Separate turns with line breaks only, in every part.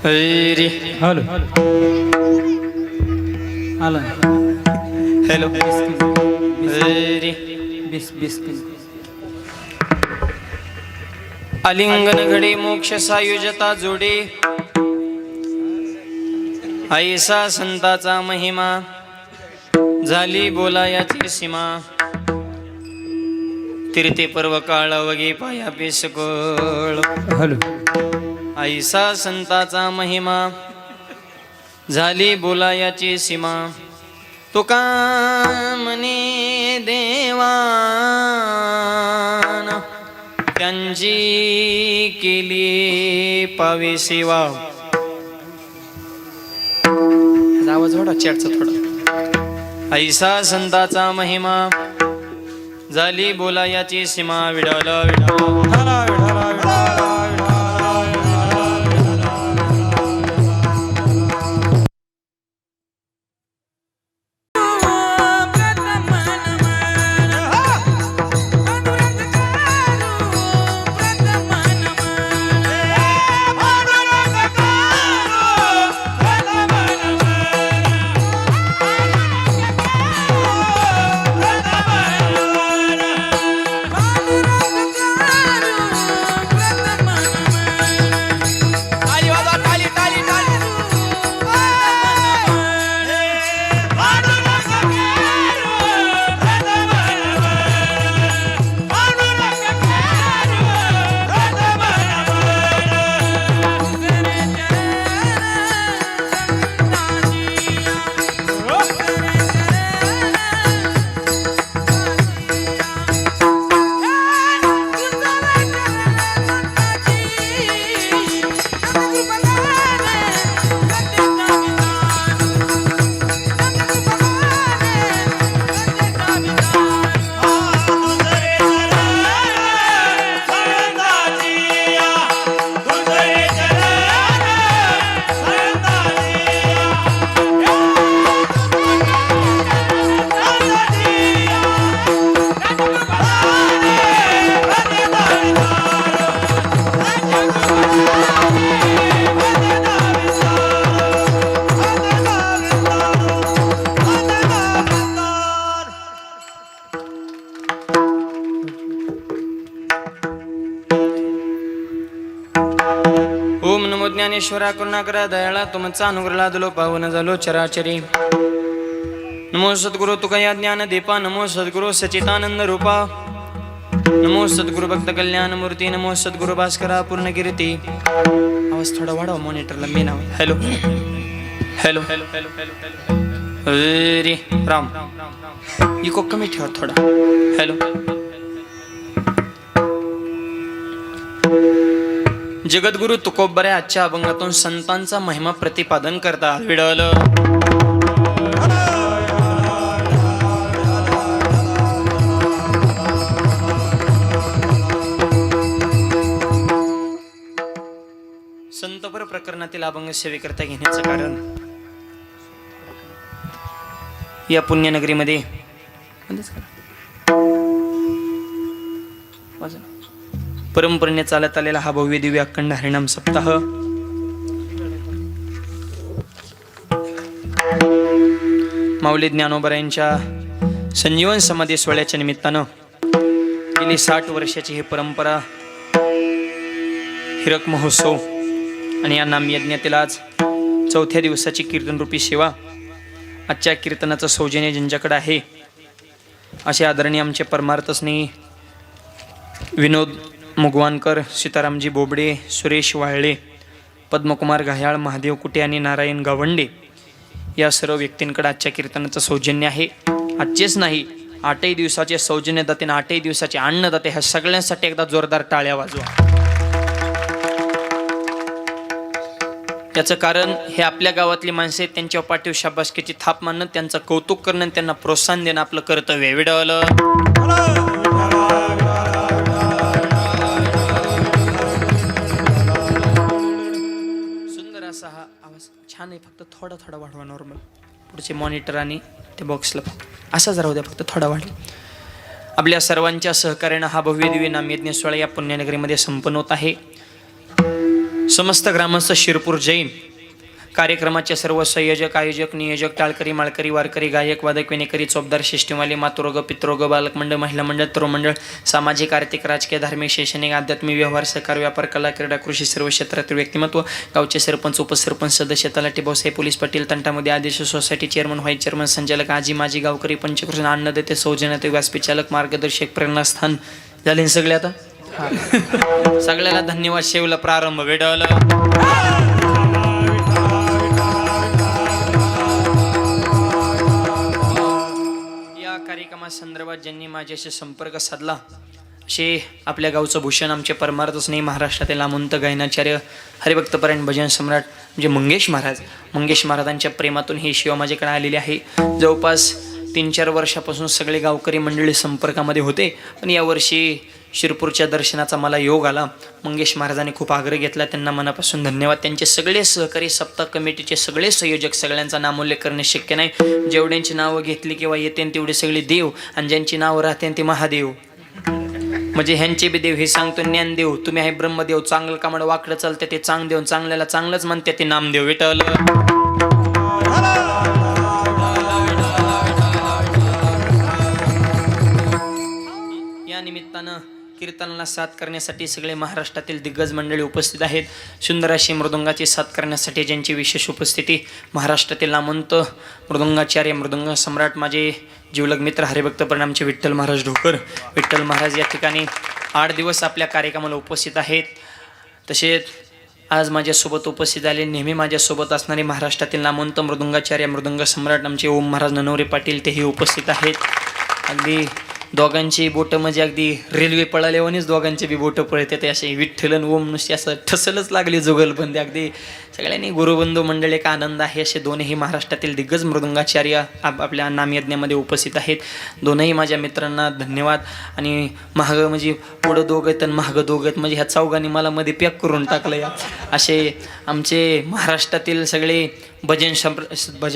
रे
hello आला
hello रे
बिस बिस बिस
आलिंगन घडे मोक्ष सायुजता जोडे ऐसा संताचा महिमा झाली बोलायाची सीमा तीर्थे पर्व काळ वगे पाया पेसकळ
हॅलो
ऐसा संताचा महिमा झाली बोलायाची सीमा तुका म्हणे देवान त्यांची केली पावे सेवा. आवाज थोडा चॅटचा थोडा. ऐसा संताचा महिमा झाली बोलायाची सीमा. विडाल ओम नमो ज्ञानेश्वरा करुणाकरा दयाळा तुमचा अनुग्रह लादलो पावन झालो चराचरी. नमो सद्गुरु तुकया ज्ञान दीपा. नमो सद्गुरु सचितानंद रूपा. नमो सद्गुरु भक्त कल्याण मूर्ती. नमो सद्गुरु भास्करा पूर्ण कीर्ती. आवाज थोडा वाढव मॉनिटरला मी नाव. Hello hello hello hello hello रे राम इको कमी ठेवा थोडा. हॅलो जगद्गुरु तुकोबरे आजच्या अभंगातून संतांचा महिमा प्रतिपादन करतात. विडल संतपर प्रकरणातील अभंग सेवेकरता घेण्याचं कारण या पुण्यनगरीमध्ये परंपरेने चालत आलेला हा भव्य दिव्य अखंड हरिनाम सप्ताह माऊली ज्ञानोबा यांच्या संजीवन समाधी सोहळ्याच्या निमित्तानं गेली 60 वर्षाची ही परंपरा हिरक महोत्सव आणि या नामयज्ञातील आज 4थ्या दिवसाची कीर्तनरूपी सेवा. आजच्या कीर्तनाचं सौजन्य ज्यांच्याकडे आहे असे आदरणीय आमचे परमार्थ स्नेही विनोद मुगवानकर, सीतारामजी बोबडे, सुरेश वाळले, पद्मकुमार घायाळ, महादेव कुटे आणि नारायण गावंडे या सर्व व्यक्तींकडे आजच्या कीर्तनाचं सौजन्य आहे. आजचेच नाही 8ही दिवसाचे सौजन्यदाते, 8ही दिवसाचे अन्नदाते ह्या सगळ्यांसाठी एकदा जोरदार टाळ्या वाजवा. याचं कारण हे आपल्या गावातली माणसं आहेत, त्यांच्या पाठीव शाबासकीची थाप मानणं, त्यांचं कौतुक करणं, त्यांना प्रोत्साहन देणं आपलं कर्तव्य आहे. विडवलं सुंदर असा हा आवाज छान आहे. फक्त थोडा थोडा वाढवा नॉर्मल. पुढचे मॉनिटर आणि ते बॉक्सला असाच राहू द्या, फक्त थोडा वाढवा. आपल्या सर्वांच्या सहकार्यानं हा भव्य दिव्य नामयज्ञ सोहळा या पुण्यनगरीमध्ये संपन्न होत आहे. समस्त ग्रामस्थ शिरपूर जैन, कार्यक्रमाचे सर्व संयोजक, आयोजक, नियोजक, टाळकरी, माळकरी, वारकरी, गायक, वादक, विनेकरी, चोपदार, शिष्टीवाली, मातृग, पितृग, बालक मंडळ, महिला मंडळ, तरुण मंडळ, सामाजिक, आर्थिक, राजकीय, धार्मिक, शैक्षणिक, आध्यात्मिक, व्यवहार, सहकार, व्यापार, कला, क्रीडा, कृषी, सर्व क्षेत्रातील व्यक्तिमत्व, गावचे सरपंच, उपसरपंच, सदस्य, तलाठी, भाऊसाहेब, पोलीस पाटील, तंटामध्ये आदेश, सोसायटी चेअरमन, व्हाईस चेअरमन, संचालक, आजी, माजी, गावकरी, पंचकृष्ण, अन्नदेते, सौजन्यते, व्यासपीठालक, मार्गदर्शक, प्रेरणास्थान झाले सगळे. आता सगळ्याला धन्यवाद. शेवला प्रारंभ भेटवलं. या कार्यक्रमासंदर्भात ज्यांनी माझ्याशी संपर्क साधला असे आपल्या गावचं भूषण, आमचे परमार्थ स्नेही महाराष्ट्रातील नामवंत गायनाचार्य, हरिभक्तपरायण, भजन सम्राट म्हणजे मंगेश महाराजांच्या प्रेमातून ही शिवा माझ्याकडे आलेली आहे. जवळपास 3-4 वर्षापासून सगळे गावकरी मंडळी संपर्कामध्ये होते, पण यावर्षी शिरपूरच्या दर्शनाचा मला योग आला. मंगेश महाराजांनी खूप आग्रह घेतला, त्यांना मनापासून धन्यवाद. त्यांचे सगळे सहकारी, सप्ताह कमिटीचे सगळे संयोजक, सगळ्यांचा नामोल्लेख करणे शक्य नाही. जेवढ्यांची नावं घेतली किंवा येते तेवढे सगळे देव, आणि ज्यांची नावं राहते ते महादेव. म्हणजे ह्यांचे बी देव हे सांगतो ज्ञानदेव, तुम्ही आहे ब्रह्मदेव, चांगलं कामाला वाकडं चालते ते चांगदेव, चांगल्याला चांगलंच म्हणते ते नामदेव. विठ्ठल या निमित्तानं कीर्तनाला साथ करण्यासाठी सगळे महाराष्ट्रातील दिग्गज मंडळी उपस्थित आहेत. सुंदर अशी मृदुंगाची साथ करण्यासाठी ज्यांची विशेष उपस्थिती, महाराष्ट्रातील नामवंत मृदुंगाचार्य, मृदुंग सम्राट, माझे जीवलग मित्र, हरिभक्तपरायण आमचे विठ्ठल महाराज ढोकर. विठ्ठल महाराज या ठिकाणी 8 दिवस आपल्या कार्यक्रमाला उपस्थित आहेत. तसेच आज माझ्यासोबत उपस्थित आले, नेहमी माझ्यासोबत असणारे महाराष्ट्रातील नामवंत मृदुंगाचार्य, मृदुंग सम्राट आमचे ओम महाराज ननवरे पाटील, तेही उपस्थित आहेत. अगदी दोघांची बोटं म्हणजे अगदी रेल्वे पळाल्यावानीच दोघांचे बी बोटं पळते ते असे. विठ्ठलन ओम नुसते असं ठसलच लागली जुगलबंदी. अगदी सगळ्यांनी गुरुबंधू मंडळ एक आनंद आहे. असे दोनही महाराष्ट्रातील दिग्गज मृदुंगाचार्य आपल्या नामयज्ञामध्ये उपस्थित आहेत. दोनही माझ्या मित्रांना धन्यवाद. आणि महाग म्हणजे पुढं दोघं आणि महागं दोघं म्हणजे ह्या चौघांनी मला मध्ये पॅक करून टाकलं. या असे आमचे महाराष्ट्रातील सगळे भजन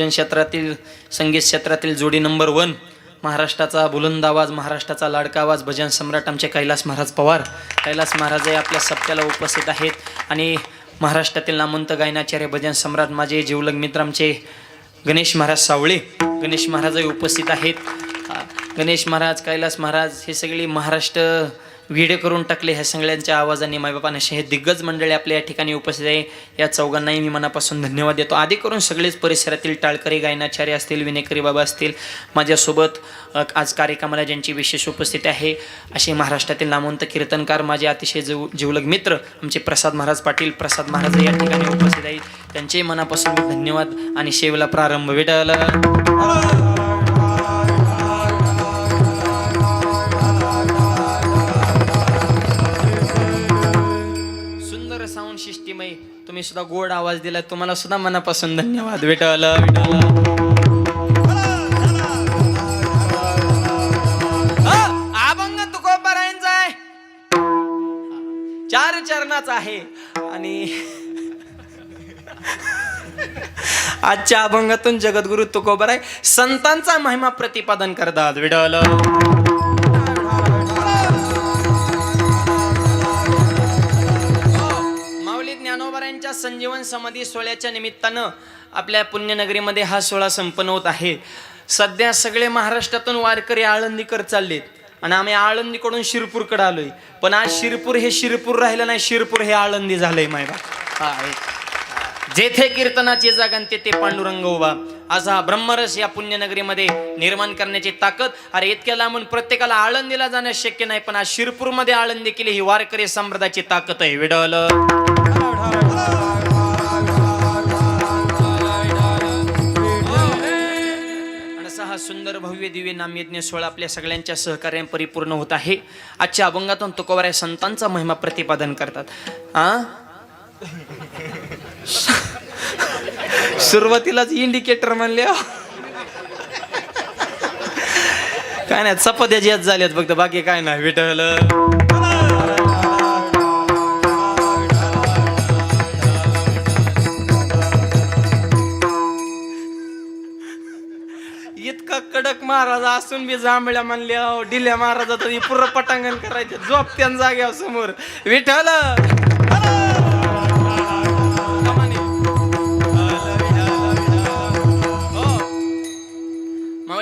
क्षेत्रातील, संगीत क्षेत्रातील जोडी नंबर 1, महाराष्ट्राचा बुलंद आवाज, महाराष्ट्राचा लाडका आवाज, भजन सम्राट आमचे कैलास महाराज पवार. कैलास महाराज हे आपल्या सप्त्याला उपस्थित आहेत. आणि महाराष्ट्रातील नामवंत गायनाचार्य, भजन सम्राट माझे जीवलग मित्र आमचे गणेश महाराज सावळे, गणेश महाराजही उपस्थित आहेत. गणेश महाराज, कैलास महाराज हे सगळे महाराष्ट्र व्हिडिओ करून टाकले ह्या सगळ्यांच्या आवाजाने. मायबापांना हे दिग्गज मंडळी आपल्या या ठिकाणी उपस्थित आहे. या चौघांनाही मी मनापासून धन्यवाद देतो. आधी करून सगळेच परिसरातील टाळकरी, गायनाचार्य असतील, विनेकरी बाबा असतील, माझ्यासोबत आज कार्यक्रमाला ज्यांची विशेष उपस्थिती आहे असे महाराष्ट्रातील नामवंत कीर्तनकार, माझे अतिशय जीवलग मित्र आमचे प्रसाद महाराज पाटील, प्रसाद महाराज या ठिकाणी उपस्थित आहेत. त्यांचे मनापासून धन्यवाद. आणि शेवला प्रारंभ भेटायला. साऊंड सिस्टीमही तुम्ही सुद्धा गोड आवाज दिला, तुम्हाला सुद्धा मनापासून धन्यवाद. विठ्ठल अभंग तुकोबारायांचा आहे, 4 चरणाचा आहे. आणि आजच्या अभंगातून जगद्गुरु तुकोबाराय संतांचा महिमा प्रतिपादन करतात. विठ्ठल ज्ञानोबारायांच्या संजीवन समाधी सोहळ्याच्या निमित्तानं आपल्या पुण्यनगरीमध्ये हा सोहळा संपन्न होत आहे. सध्या सगळे महाराष्ट्रातून वारकरी आळंदीकर चाललेत आणि आम्ही आळंदीकडून शिरपूरकडे आलोय. पण आज शिरपूर हे शिरपूर राहिलं नाही, शिरपूर हे आळंदी झालंय. मायबा जेथे कीर्तनाची जागा तेथे पांडुरंग उभा, असा ब्रह्मरस या पुण्यनगरीमध्ये निर्माण करण्याची ताकद. अरे इतक्या लांबून प्रत्येकाला आळंदीला जाणं शक्य नाही, पण आज शिरपूरमध्ये आळंदी केली ही वारकरी संप्रदायाची ताकद आहे. विडल हा सुंदर भव्य दिव्य नामयज्ञ सोहळा आपल्या सगळ्यांच्या सहकार्याने परिपूर्ण होत आहे. आजच्या अभंगातून तुकोबाराय संतांचा महिमा प्रतिपादन करतात. सुरुवातीलाच इंडिकेटर म्हणले काय नाही, चपात्या ज्यात झाल्यात फक्त, बाकी काय नाही. विठ्ठल इतका कडक महाराज असून बी जांभळ्या म्हणल्या डिल्या महाराजा तरी पुरं पटांगण करायचे, झोपत्यान जाग्या समोर. विठ्ठल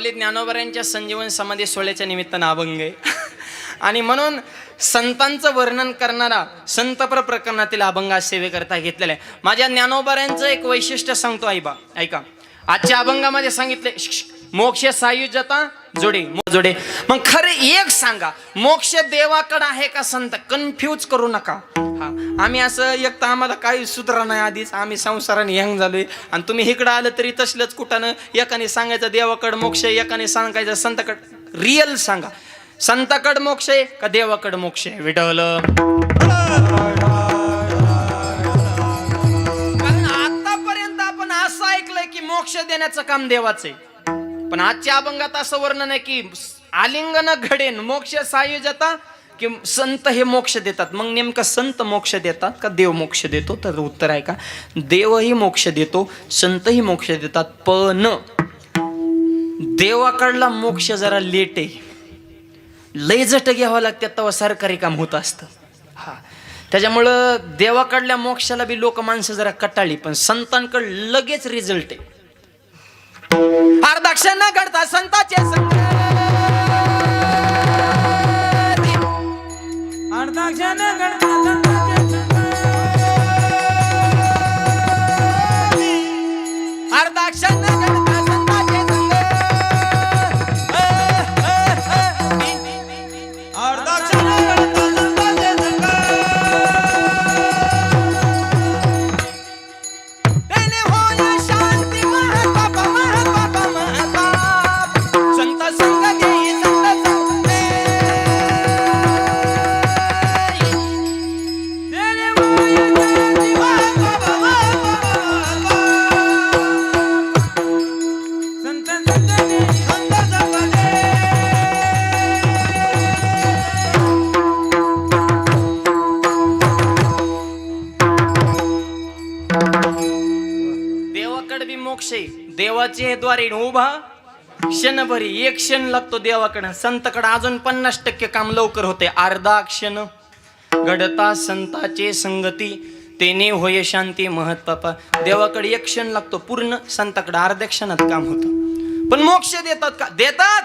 माऊली ज्ञानोबरांच्या संजीवन समाधी सोहळ्याच्या निमित्तानं अभंग आहे आणि म्हणून संतांचं वर्णन करणारा संतपर प्रकरणातील अभंग आज सेवेकरता घेतलेला आहे. माझ्या ज्ञानोबरांचं एक वैशिष्ट्य सांगतो आईबा, ऐका. आजच्या अभंगामध्ये सांगितले मोक्ष सायुज्यता जोडे जोडे. मग खरे एक सांगा, मोक्ष देवाकडे आहे का संत? कन्फ्यूज करू नका. हा, आम्ही असं एक तर आम्हाला काही सुधरा नाही, आधीच आम्ही संसाराने हँग झालोय आणि तुम्ही इकडं आलं तरी तसलंच कुठानं. एकाने सांगायचं देवाकडं मोक्ष, एकाने सांगायचं संताकडं. रिअल सांगा, संताकडं मोक्ष आहे का देवाकडं मोक्ष आहे? विठवलं. कारण आतापर्यंत आपण असं ऐकलंय की मोक्ष देण्याचं काम देवाचं आहे, पण आजच्या अभंगात असं वर्णन आहे की आलिंगन घडेन मोक्ष सायुज्यता, की संत हे मोक्ष देतात. मग नेमकं संत मोक्ष देतात का देव मोक्ष देतो? तर उत्तर आहे का, देवही मोक्ष देतो, संतही मोक्ष देतात. पण देवाकडला मोक्ष जरा लेट आहे, लय जट घ्यावं लागतात तेव्हा सरकारी काम होत असतं. हा, त्याच्यामुळं देवाकडल्या मोक्षाला बी लोक माणसं जरा कटाळली, पण संतांकडे लगेच रिझल्ट आहे. अर्धाक्ष न घडता संताचे संग,
अर्धाक्ष न घडता संताचे संग,
अर्धाक्ष न घडता संताचे संग,
अर्धाक्ष न घडता संताचे संग.
तेने होय शांती महत्त्व संत संग घेई संत संग.
तेरे होय शांती संत संगती, संत संगती.
देवाकडे बी मोक्ष आहे, देवाचे द्वारे उभा क्षणभरी, एक क्षण लागतो देवाकडे. संतकडे अजून 50% काम लवकर होते. अर्धा क्षण घडता संताचे संगती, तेने होय शांती महत्पापा. देवाकडे एक क्षण लागतो, पूर्ण संताकडे अर्ध्या क्षणात काम होतं. पण मोक्ष देतात का? देतात.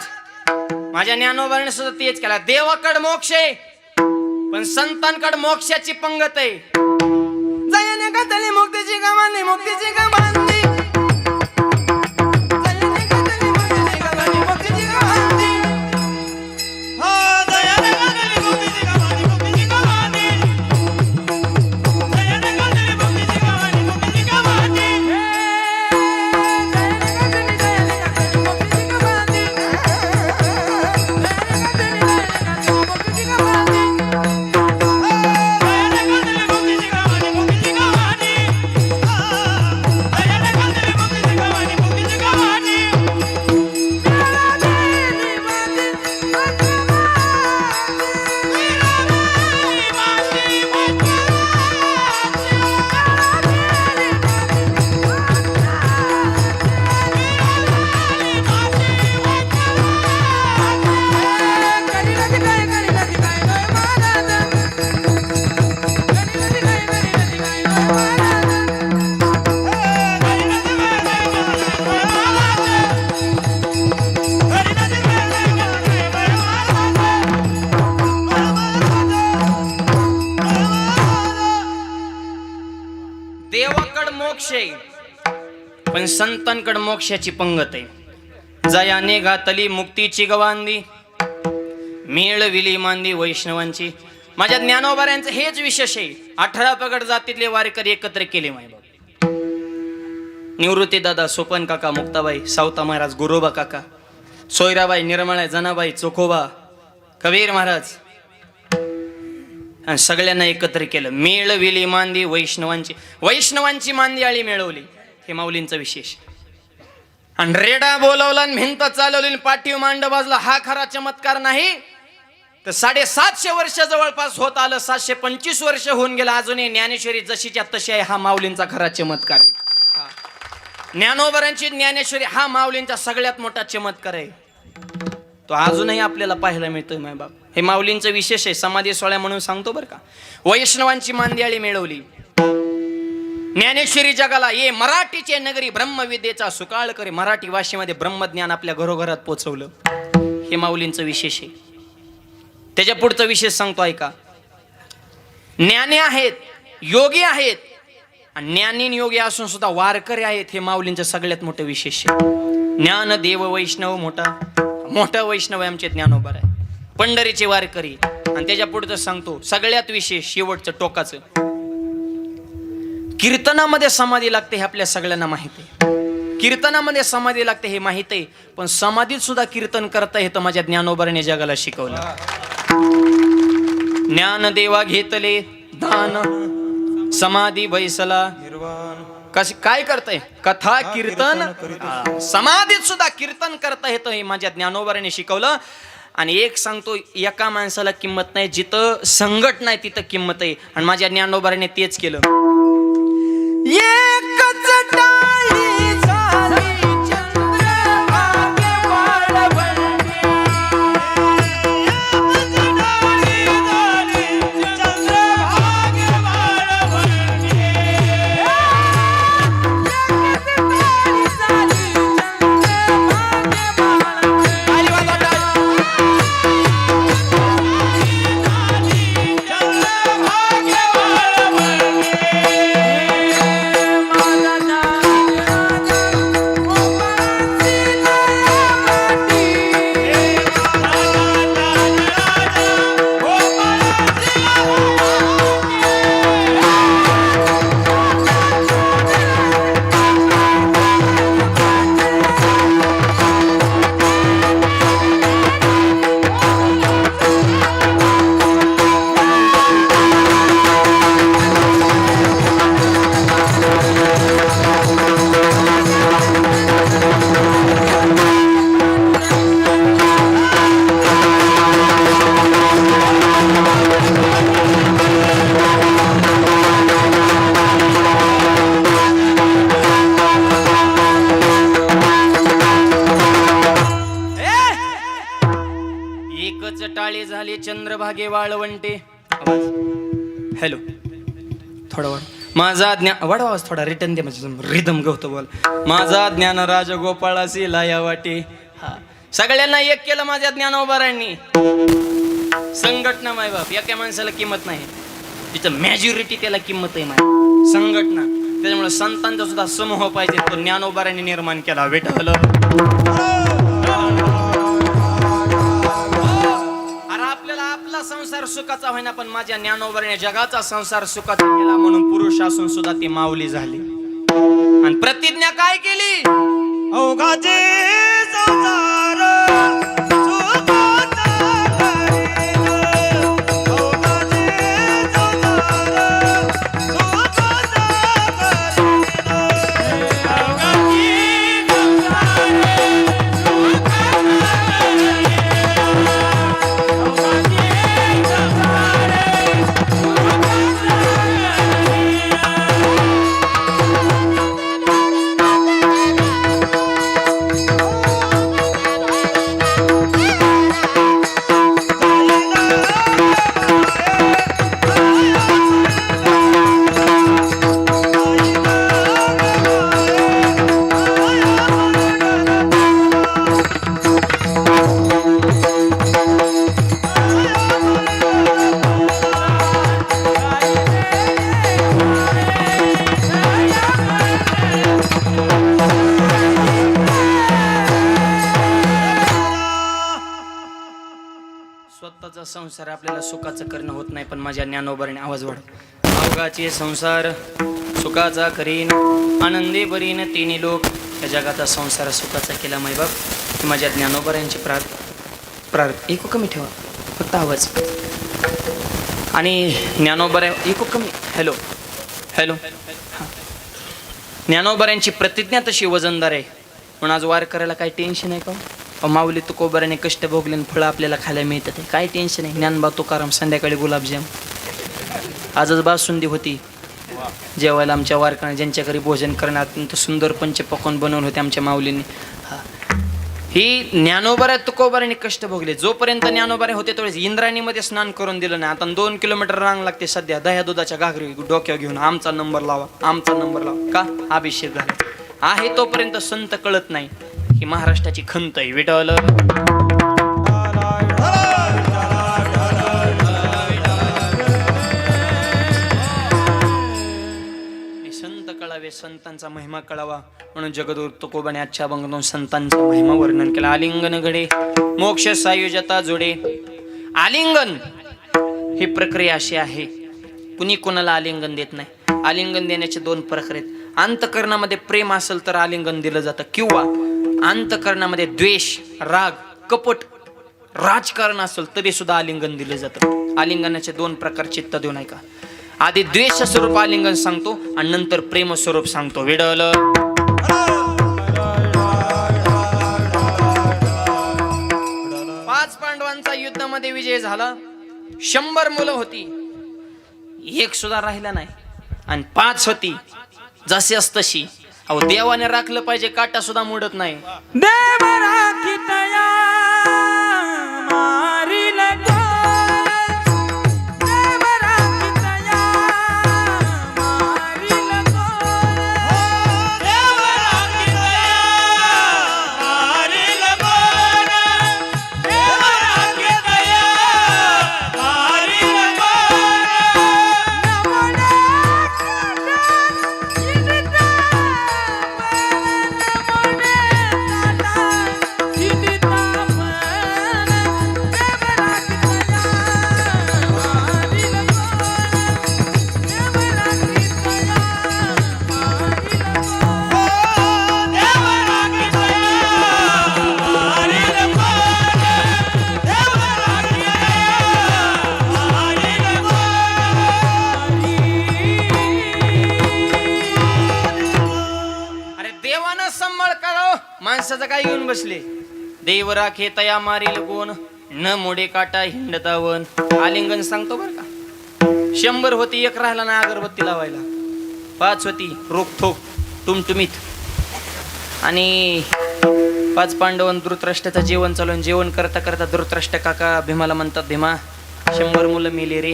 माझ्या ज्ञानोबाने सुद्धा तेच केला. देवाकडे मोक्ष आहे, पण संतांकडे मोक्षाची पंगत आहे. जयाने गातली मुक्तीची गमानी, मुक्तीची गमानी, जयाने गातली मुक्तीची गमानी, मुक्तीची गमानी.
हो दयाने गातली मुक्तीची गमानी, मुक्तीची गमानी. दयाने गातली मुक्तीची गमानी, मुक्तीची गमानी. दयाने गातली मुक्तीची गमानी.
देवाकडे मोक्ष आहे, पण संतांकडे मोक्षाची पंगत आहे. जयाने घातली मुक्तीची गवांदी, मिळविली मांदी वैष्णवांची. माझ्या ज्ञानोबाऱ्यांचं हेच विशेष आहे. 18 पगड जातीतले वारकरी एकत्र केले. मायबाप निवृत्ती दादा, सोपन काका, मुक्ताबाई, सावता महाराज, गुरोबा काका, सोयराबाई, निर्मळा, जनाबाई, चोखोबा, कबीर महाराज, आणि सगळ्यांना एकत्र केलं. मिळविली मांदी वैष्णवांची. वैष्णवांची मांदी आळी मिळवली, हे माऊलींचं विशेष. आणि रेडा बोलवला, भिंत चालवली, पाठीव मांड बाजला. हा खरा चमत्कार नाही तर 750 वर्ष जवळपास होत आलं. 725 वर्ष होऊन गेलं, अजूनही ज्ञानेश्वरी जशीच्या तशी आहे. हा माऊलींचा खरा चमत्कार आहे. ज्ञानोबरांची ज्ञानेश्वरी हा माऊलींचा सगळ्यात मोठा चमत्कार आहे. तो अजूनही आपल्याला पाहायला मिळतोय. माय बाप, हे माऊलींचं विशेष आहे. समाधी सोहळा म्हणून सांगतो बरं का. वैष्णवांची मांदियाळी मिळवली. ज्ञानेश्वरी जगाला ये मराठीचे नगरी ब्रह्मविद्येचा सुकाळ करे. मराठी भाषेमध्ये ब्रह्मज्ञान आपल्या घरोघरात पोचवलं. हे माऊलींचं विशेष आहे. त्याच्या पुढचं विशेष सांगतो ऐका. ज्ञानी आहेत, योगी आहेत, आणि ज्ञानी योगी असून सुद्धा वारकरी आहेत. हे माऊलींचं सगळ्यात मोठं विशेष आहे. ज्ञान देव वैष्णव मोठा वैष्णव आहे आमचे ज्ञानोबा आहे. पंढरीचे वारकरी. आणि त्याच्या पुढचं सांगतो सगळ्यात विशेष शेवटचं टोकाचं. कीर्तनामध्ये समाधी लागते हे आपल्या सगळ्यांना माहित आहे. कीर्तनामध्ये समाधी लागते हे माहित आहे. पण समाधीत सुद्धा कीर्तन करता येतं माझ्या ज्ञानोबाने जगाला शिकवलं. ज्ञान देवा घेतले दान समाधी बैसला कशी काय करताय कथा कीर्तन समाधीत सुद्धा कीर्तन करता येतं हे माझ्या ज्ञानोबाने शिकवलं. आणि एक सांगतो एका माणसाला किंमत नाही जिथं संकट नाही तिथं किंमत आहे. आणि माझ्या ज्ञानोबाने तेच केलं. एकच टाळी झाली चंद्रभागे वाळवंटी.
एकच टाळी झाली चंद्रभागे वाळवंटी. एकच टाळी झाली चंद्रभागे वाळवंटी.
आली वाजवा टाळी.
चंद्रभागे वाळवंटी.
एकच टाळी झाली चंद्रभागे वाळवंटे. हॅलो थोडा वाढ. माझा ज्ञान वाढवा आवाज थोडा रिटर्न दे म्हणजे रिदम गवतो बोल. माझा ज्ञान राज गोपाळासी लाया वाटे. हा सगळ्यांना एक केलं माझ्या ज्ञानोबारांनी. संघटना माय बाप एका माणसाला किंमत नाही तिथं मॅज्युरिटी त्याला किंमत आहे माय संघटना. त्याच्यामुळे संतांचा सुद्धा समूह पाहिजे तो ज्ञानोबारांनी निर्माण केला. विठ्ठल आपला संसार सुखाचा होईना पण माझ्या ज्ञानोबाने जगाचा संसार सुखाचा केला. म्हणून पुरुष असून सुद्धा ती माऊली झाली. आणि प्रतिज्ञा काय केली.
अवघाचे संसार सुखाचा करीन. अवघाचे संसार सुखाचा करीन. अवघाचे संसार सुखाचा
स्वतःचा संसार आपल्याला सुखाचं करणं होत नाही पण माझ्या ज्ञानोबाने आवाज वाढव. अवघाचे संसार सुखाचा करीन आनंदी बरीन तिन्ही लोक. या जगाचा संसार सुखाचा केला मायबाप. माझ्या ज्ञानोबारांची ऐकू कमी ठेवा फक्त आवाज. आणि ज्ञानोबारा ऐकू कमी. हॅलो हॅलो ज्ञानोबारांची प्रतिज्ञा तशी वजनदार आहे. म्हणून आज वार करायला काही टेन्शन आहे का. माऊली तुकोबाराने कष्ट भोगले फळं आपल्याला खायला मिळतात. काय टेन्शन आहे. ज्ञानबा तुकाराम संध्याकाळी गुलाबजाम. आजच बासुंदी होती जेवायला आमच्या वारकाने ज्यांच्या घरी भोजन करण्यात अत्यंत सुंदर पंचपक्वान्न बनवून होते आमच्या माऊलींनी. हा ही ज्ञानोबाऱ्या तुकोबाऱ्याने कष्ट भोगले. जोपर्यंत ज्ञानोबारे होते तेवढेच इंद्रायणीमध्ये स्नान करून दिलं नाही. आता 2 किलोमीटर रांग लागते सध्या दह्या दुधाच्या घागरी डोक्यावर घेऊन आमचा नंबर लावा, आमचा नंबर लावा. का? अभिषेक झाला आहे तोपर्यंत संत कळत नाही. ही महाराष्ट्राची खंत आहे. विठ्ठल संत कळावे, संतांचा महिमा कळावा म्हणून जगद्गुरु तुकोबाने आजच्या अभंगातून संतांचा महिमा वर्णन केला. आलिंगन घडे मोक्ष सायुजता जोडे. आलिंगन ही प्रक्रिया अशी आहे, कुणी कोणाला आलिंगन देत नाही. आलिंगन देण्याचे 2 प्रकार आहेत. अंतकरणामध्ये प्रेम असेल तर आलिंगन दिलं जातं, किंवा अंतकरणामध्ये द्वेष, राग, कपट, राजकारण असेल तरी सुद्धा आलिंगन दिलं जातं. आलिंगनाचे 2 प्रकार चित्त देऊ नये का. आधी द्वेष स्वरूप आलिंगन सांगतो आणि नंतर प्रेम स्वरूप सांगतो. विडल 5 पांडवांचा युद्धामध्ये विजय झाला. 100 मुलं होती, एक सुद्धा राहिला नाही. आणि 5 होती जशी तशी. अहो देवाने राखलं पाहिजे, काटा सुद्धा मोडत नाही.
देव राखितया मारिल कोण, देव राखितया मारिल कोण, देव राखितया मारिल कोण, देव राखितया मारिल
माणसाचं काय घेऊन बसले. देव राखे तया मारील कोण, न मोडे काटा हिंडता वन. आलिंगन सांगतो बर का. 100 होती, एक राहिला ना अगरबत्ती लावायला. 5 होती रोखोक टुमटुमीत. आणि 5 पांडवन धृतराष्ट्राचं जेवण चालून जेवण करता करता धृतराष्ट्र काका भीमाला म्हणतात, भीमा 100 मुलं मेली रे,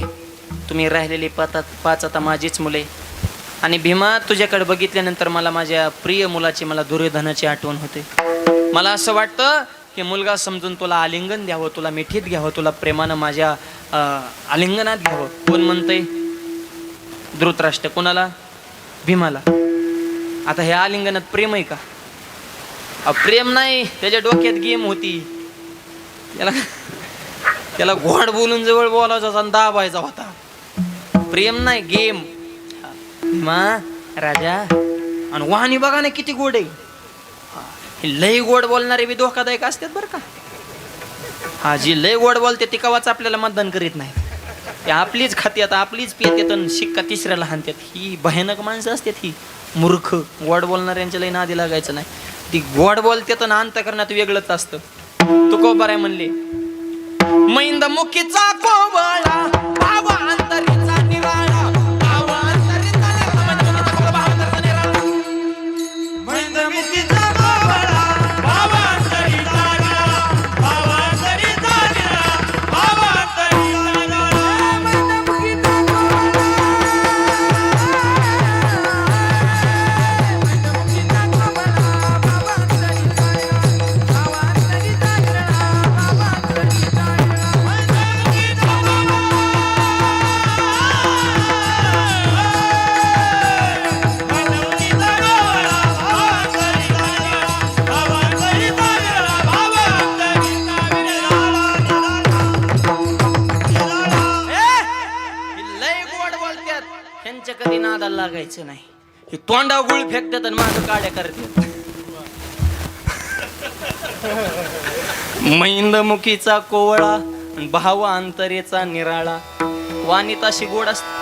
तुम्ही राहिलेली 5 आता माझीच मुले. आणि भीमा तुझ्याकडे बघितल्यानंतर मला माझ्या प्रिय मुलाची, मला दुर्योधनाची आठवण होते. मला असं वाटतं की मुलगा समजून तुला आलिंगन द्यावं, तुला मिठीत घ्यावं, तुला प्रेमानं माझ्या आलिंगनात घ्यावं. कोण म्हणतंय? धृतराष्ट्र. कोणाला? भीमाला. आता हे आलिंगनात प्रेम आहे का? प्रेम नाही, त्याच्या डोक्यात गेम होती. त्याला घोड बोलून जवळ बोलायचा आणि दाबायचा होता. प्रेम नाही, गेम. भीमा राजा. आणि वाहनी बघा ना किती गोड आहे. लय गोड बोलणारे बी धोकादायक असतात बरं का. हा, जी लय गोड बोलते ती कवाच आपल्याला मतदान करीत नाही. ते आपलीच खात्यात, आपलीच पितात आणि शिक्का तिसऱ्याला हाणतात. ही भयानक माणसं असतात, ही मूर्ख. गोड बोलणाऱ्यांच्या लय नादी लागायचं नाही. ती गोड बोलतात आणि अंतकरणात वेगळंच असतं. तुकोबाराय म्हणले, मैंद मुखीचा कोवळा भाव अंतरीचा निराळा. कधी नादाला लागायचं नाही. हे तोंडा गुळ फेकतात आणि माझं काड्या करतात. मैंदमुखीचा कोवळा भाव अंतरेचा निराळा. वाणीताशी गोड असते.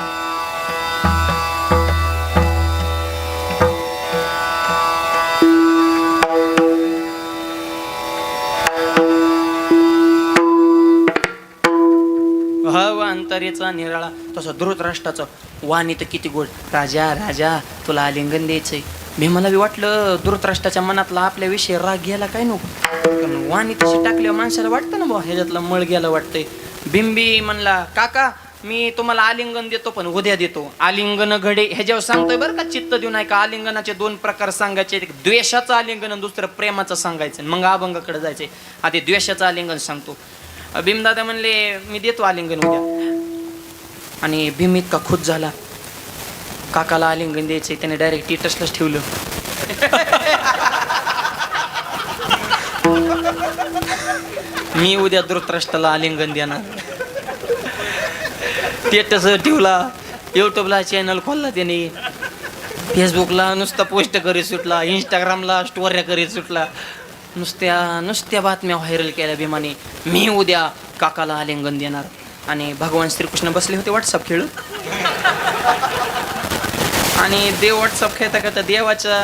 भाव अंतरेचा निराळा. तसं धृतराष्ट्राचं वाणी तर किती गोड. राजा राजा तुला आलिंगन द्यायचंय. भीमाला बी वाटलं धृतराष्ट्राच्या मनातला आपल्याविषयी राग गेला काय नको, कारण वाणी तशी टाकल्यावर माणसाला वाटतं ना बा ह्याच्यातला मळ गेला वाटतंय. बिंबी म्हणला काका मी तुम्हाला आलिंगन देतो पण उद्या देतो. आलिंगन घडे ह्याच्यावर सांगतोय बरं का, चित्त देऊ नाही का. आलिंगनाचे 2 प्रकार सांगायचे, एक द्वेषाचं आलिंगन आणि दुसरं प्रेमाचं सांगायचं. मग अभंगाकडे जायचे. आधी द्वेषाचं आलिंगन सांगतो. भीमदादा म्हणले मी देतो आलिंगन उद्या. आणि भीम इतका खुश झाला, काकाला आलिंगन द्यायचे त्याने डायरेक्ट स्टेटसलाच ठेवलं. मी उद्या धृतराष्ट्राला आलिंगन देणार. स्टेटस ठेवला, युट्यूबला चॅनल खोलला त्याने, फेसबुकला नुसता पोस्ट करीत सुटला, इंस्टाग्रामला स्टोऱ्या करीत सुटला. नुसत्या बातम्या व्हायरल केल्या भीमाने. मी उद्या काकाला आलिंगन देणार. आणि भगवान श्रीकृष्ण बसले होते व्हॉट्सअप खेळत. आणि देव व्हॉट्सअप खेळता खेळता देवाच्या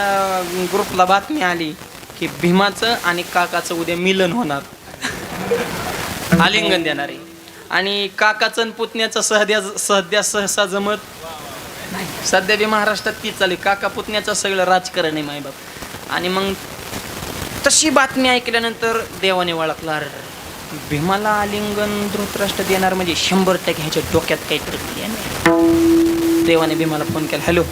ग्रुपला बातमी आली की भीमाचं आणि काकाचं उद्या मिलन होणार, आलिंगन देणार आहे. आणि काकाचं आणि पुतण्याचं सध्या सहसा जमत नाही. सध्या बी महाराष्ट्रात तीच चालू आहे, काका पुतण्याचं सगळं राजकारण आहे मायबाप. आणि मग तशी बातमी ऐकल्यानंतर देवाने ओळखला, भीमाला आलिंगन धृतराष्ट्र देणार म्हणजे 100% ह्याच्या डोक्यात काहीतरी प्लॅन आहे. देवाने भीमाला फोन केला, हॅलो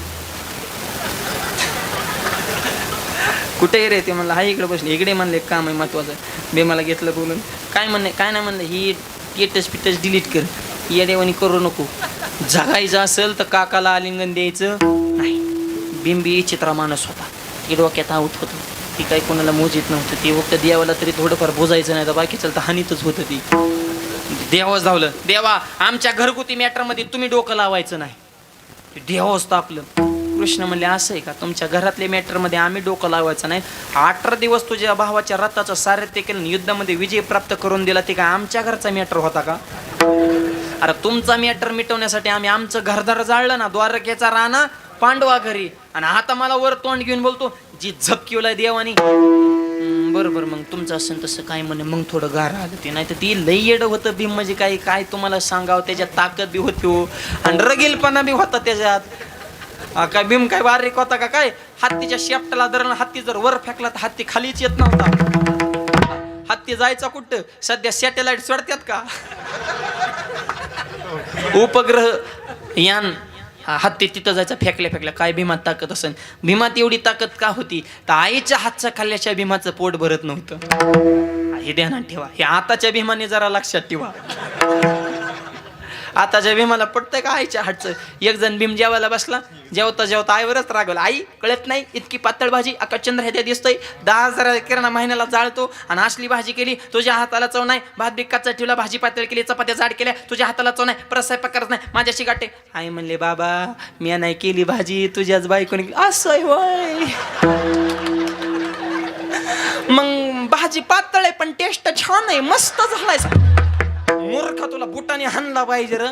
कुठे रे? ते म्हणलं हा इकडे बसले. इकडे म्हणले काम आहे महत्वाचं. भीमाला घेतलं बोलून, काय नाही म्हणलं, ही स्टेटस डिलीट कर, या देवानी करू नको. जगायचं असेल तर काकाला आलिंगन द्यायचं नाही. बिंबी चित्रा माणूस होता, ती डोक्यात आऊत होतं, ती काही कोणाला मोजीत नव्हतं. ती फक्त देवाला तरी थोडंफार बोजायचं नाही तर बाकी चालतं हानीतच होतं. ती देवाच धावलं, देवा आमच्या घरगुती मॅटरमध्ये तुम्ही डोकं लावायचं नाही. देवाच तापलं. कृष्ण म्हणले असं आहे का, तुमच्या घरातल्या मॅटरमध्ये आम्ही डोकं लावायचं नाही. 18 दिवस तुझ्या भावाच्या रथाचं सारथ्य केलं, युद्धामध्ये विजय प्राप्त करून दिला, ते काय आमच्या घरचा मॅटर होता का? अरे तुमचा मॅटर मिटवण्यासाठी आम्ही आमचं घरदार जाळलं ना, द्वारकेचा राणा पांडवा घरी, आणि आता मला वर तोंड घेऊन बोलतो जी झपकीवलाय देवानी. बरोबर, मग तुमचं असेल तसं काय म्हणे. मग थोडं गार आलं ते, नाही तर ती लई येडं होतं भीम. म्हणजे काय तुम्हाला सांगावं, त्याच्यात ताकद बी होती हो आणि रगीलपणा बी होता त्याच्यात. काय भीम काय बारीक होता का काय? हत्तीच्या शेपटाला धरलं, हत्ती जर वर फेकला तर हत्ती खालीच येत नव्हता. हत्ती जायचा कुठं? सध्या सॅटेलाइट सोडतात का? उपग्रह यान, हत्ती तिथं जायचं फेकल्या. काय भीमात ताकद असेल? भीमात एवढी ताकद का होती तर आईच्या हातच्या खाल्ल्याच्या भीमाचं पोट भरत नव्हतं. हे ध्यानात ठेवा. हे आताच्या भीमाने जरा लक्षात ठेवा. आताच्या भीमाला पडतंय का आईच्या हातचं? एक जण भीम जेवायला बसला, जेवता आईवरच रागवला, आई कळत नाही इतकी पातळ भाजी आकाशचंद्र ह्याच्या दिसतंय, 10,000 किराणा महिन्याला जाळतो आणि असली भाजी केली, तुझ्या हाताला चव नाही. भात बी कच्चा ठेवला, भाजी पातळ केली, चपात्या जाड केल्या, तुझ्या हाताला चव नाही, परत स्वयंपाक करत नाही, माझ्याशी गाठे. आई म्हणले बाबा मी नाही केली भाजी, तुझ्याच बायकोने केली. असं होय. मग भाजी पातळ आहे पण टेस्ट छान आहे, मस्त झालाय. मूर्ख तुला बुटाने हाणला पाहिजे र.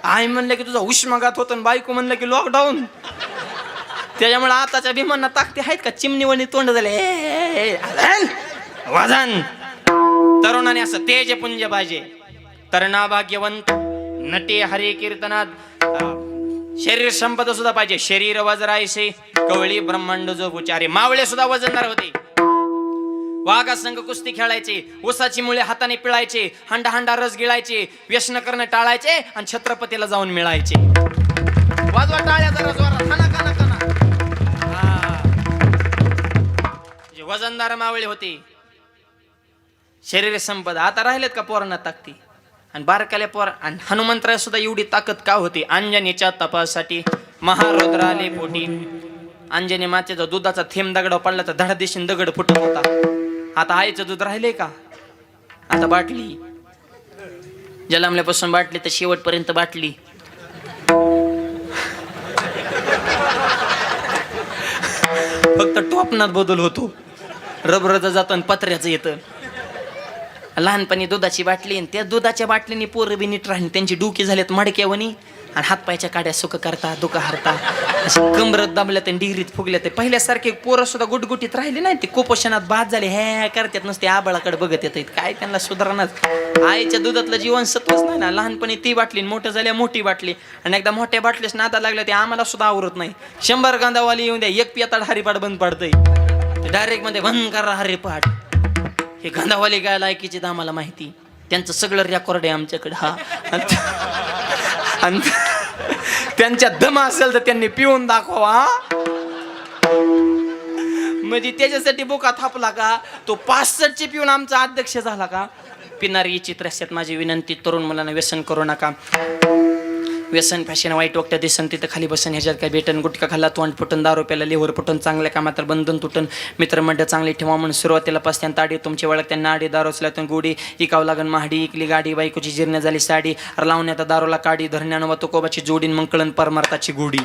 आई म्हणलं की तुझा उष्माघात होतो, बायको म्हणलं की लॉकडाऊन. त्याच्यामुळे आताच्या भीमांना ताकदी आहेत का? चिमणीवणी तोंड झाले. वजन तरुणाने असं तेजपुंज पाहिजे. तरणा भाग्यवंत नटे हरे कीर्तनात शरीर संपदा सुद्धा पाहिजे. शरीर वजरायसे कवळी ब्रह्मांड जो उचारे. मावळे सुद्धा वजनदार होते. वाघा संघ कुस्ती खेळायचे, ऊसाची मुळे हाताने पिळायचे, हांडा रस गिळायचे, व्यसन करणं टाळायचे आणि छत्रपतीला जाऊन मिळायचे. वाजवा टाळ्या जरा जोरात, खाना. वजनदार मावळे होते. शरीर संपदा. आता राहिलेत का पोरांना ताकदी? आणि बारकाल्या पोर. आणि हनुमंतराय सुद्धा एवढी ताकद का होती? अंजनीच्या तपासाठी महारुद्र आले पोटी. अंजनी मातेचा दुधाचा थेंब दगड पडला तर धडादिशीन दगड फुटत होता. आता आईचं दूध राहिले का? आता बाटली. जन्मल्यापासून बाटली तर शेवटपर्यंत बाटली. फक्त टोपणात बदल होतो. रबरचं जातं आणि पत्र्याचं येतं. लहानपणी दुधाची बाटली, आणि त्या दुधाच्या बाटलीने पोरं बी नीट राहिली, त्यांची डुकी झालेत मडक्यावणी. आणि हातपायच्या काड्या सुख करता दुखा हरता अशी कमरत दाबल्या ते डिग्रीत फुगल्या ते पहिल्यासारखे पोरं सुद्धा गुटगुटीत राहिले नाही ते कुपोषणात बाद झाले हे करतात नसते आबाळाकडे बघत येत काय त्यांना सुधारणाच आईच्या दुधातलं जीवन सत्वच नाही ना लहानपणी ती बाटली मोठं झाल्या मोठी बाटली आणि एकदा मोठ्या बाटलीस नादा लागल्या ते आम्हाला सुद्धा आवरत नाही 100 गांधावाली येऊन द्या एक पियाताड हरिपाठ बंद पडतंय डायरेक्ट मध्ये बंद करा हरिपाठ हे गांधावाली काय लायकीचे तर आम्हाला माहिती त्यांचं सगळं रेकॉर्ड आहे आमच्याकडे हा आणि त्यांच्या दम असेल तर त्यांनी पिऊन दाखवा म्हणजे त्याच्यासाठी बोका थापला का तो 65 पिऊन आमचा अध्यक्ष झाला का पिणारी चित्र असतात माझी विनंती तरुण मुलांना व्यसन करू नका व्यसन फॅशन वाईट वक्त्या दिसन तिथं खाली बसन ह्याच्यात काय भेटन गुटखा खाल्ला तोंड फुटून दारू प्याला लिव्हर फुटून चांगल्या कामात तर बंधन तुटन मित्रमंडळ चांगली ठेवा म्हणून सुरुवातीला पासत्यान ताडी तुमची वळख त्यांना आडी दारोचल्यातून गोडी इकावं लागन महाडी इकली गाडी बायकोची जीर्ण झाली साडी लावण्यात दारूला काडी धरण्यानं व तुकोबाची जोडीन मग कळण परमार्थाची गोडी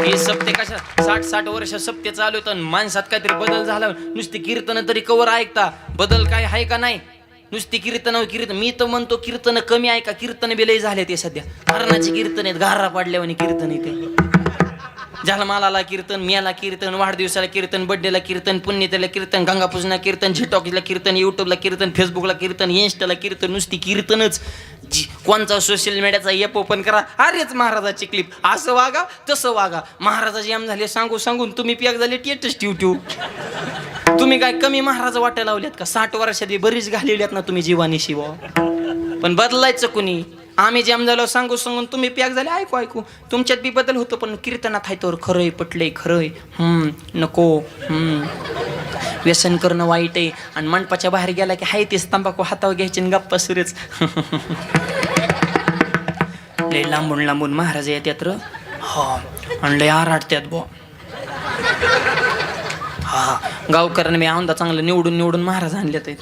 हे सप्ते कशा 60 वर्ष सप्ते चालू होतं माणसात काहीतरी बदल झाला नुसती कीर्तन तरी कवर ऐकता बदल काय आहे का नाही नुसती कीर्तन मी तर म्हणतो कीर्तन कमी ऐका कीर्तन बिलय झाले ते सध्या मरणाची कीर्तन आहेत गारा पाडल्यावानी कीर्तन येते जन्माला कीर्तन मियाला कीर्तन वाढदिवसाला कीर्तन बड्डेला कीर्तन पुण्यतेला कीर्तन गंगापूजना कीर्तन झिटॉकला कीर्तन युट्यूबला कीर्तन फेसबुकला कीर्तन इन्स्टाला कीर्तन नुसती कीर्तनच कोणचा सोशल मीडियाचा ॲप ओपन करा अरेच महाराजाची क्लिप असं वागा तसं वागा महाराजाची आम झाले सांगून तुम्ही पियाक झाले टेटस ट्यूट्यूब तुम्ही काय कमी महाराज वाटायला लावल्यात का 60 वर्षात बरीच घालवल्यात ना तुम्ही जीवानी शिव पण बदलायचं कुणी आम्ही जेम झालो सांगून तुम्ही प्याक झाले ऐकू तुमच्यात बी बदल होतो पण कीर्तनात आहे तर खरंय पटलंय खरंय नको व्यसन करणं वाईट आहे आणि मंडपाच्या बाहेर गेला की हाय तेच तंबाखू हातावर घ्यायचे आणि गप्पा सुरेच लय लांबून महाराज येतात र आणि लय आराडत्यात बो हा गावकऱ्यांनी मी औंधा चांगलं निवडून महाराज आणले ते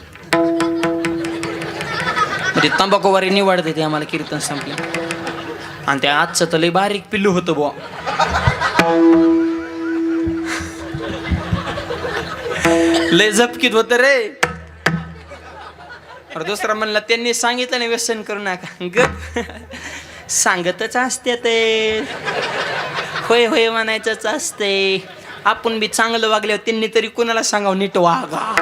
म्हणजे तंबाखूवारी निवडते ते आम्हाला कीर्तन संपलं आणि त्या आजचं तर लय बारीक पिल्लू होतं बुवा लय झपकीत होत रे अरे दुसरा म्हणला त्यांनी सांगितलं नाही व्यसन करू नका गप सांगतच असते ते होय होय म्हणायचंच असते आपण बी चांगलं वागल्यावर त्यांनी तरी कोणाला सांगावं नीट वागा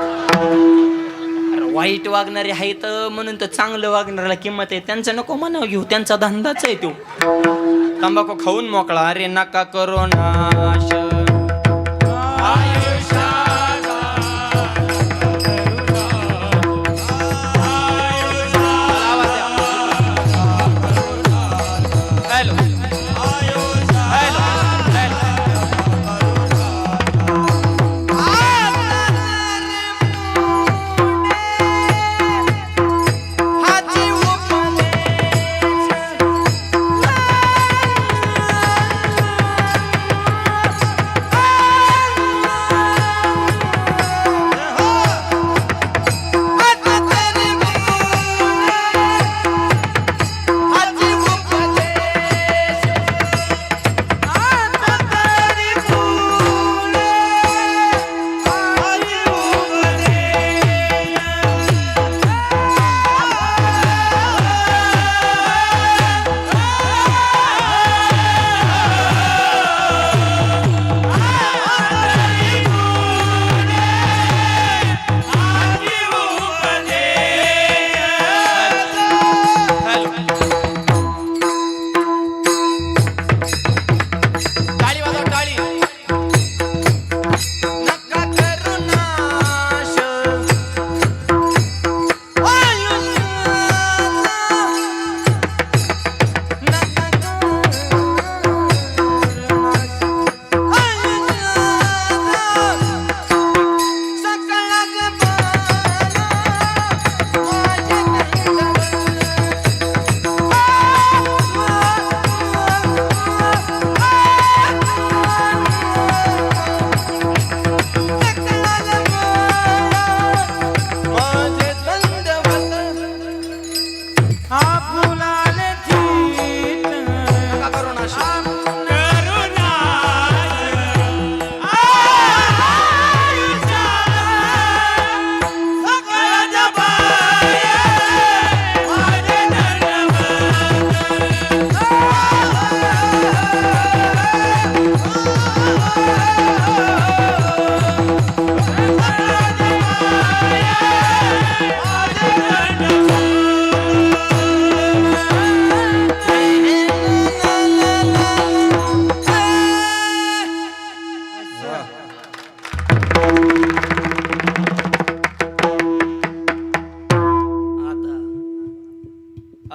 वाईट वागणारे आहेत म्हणून तर चांगलं वागणाऱ्याला किंमत आहे त्यांचं नको म्हणावं घेऊ त्यांचा धंदाच आहे तो तंबाखू खाऊन मोकळा अरे नका करो नाश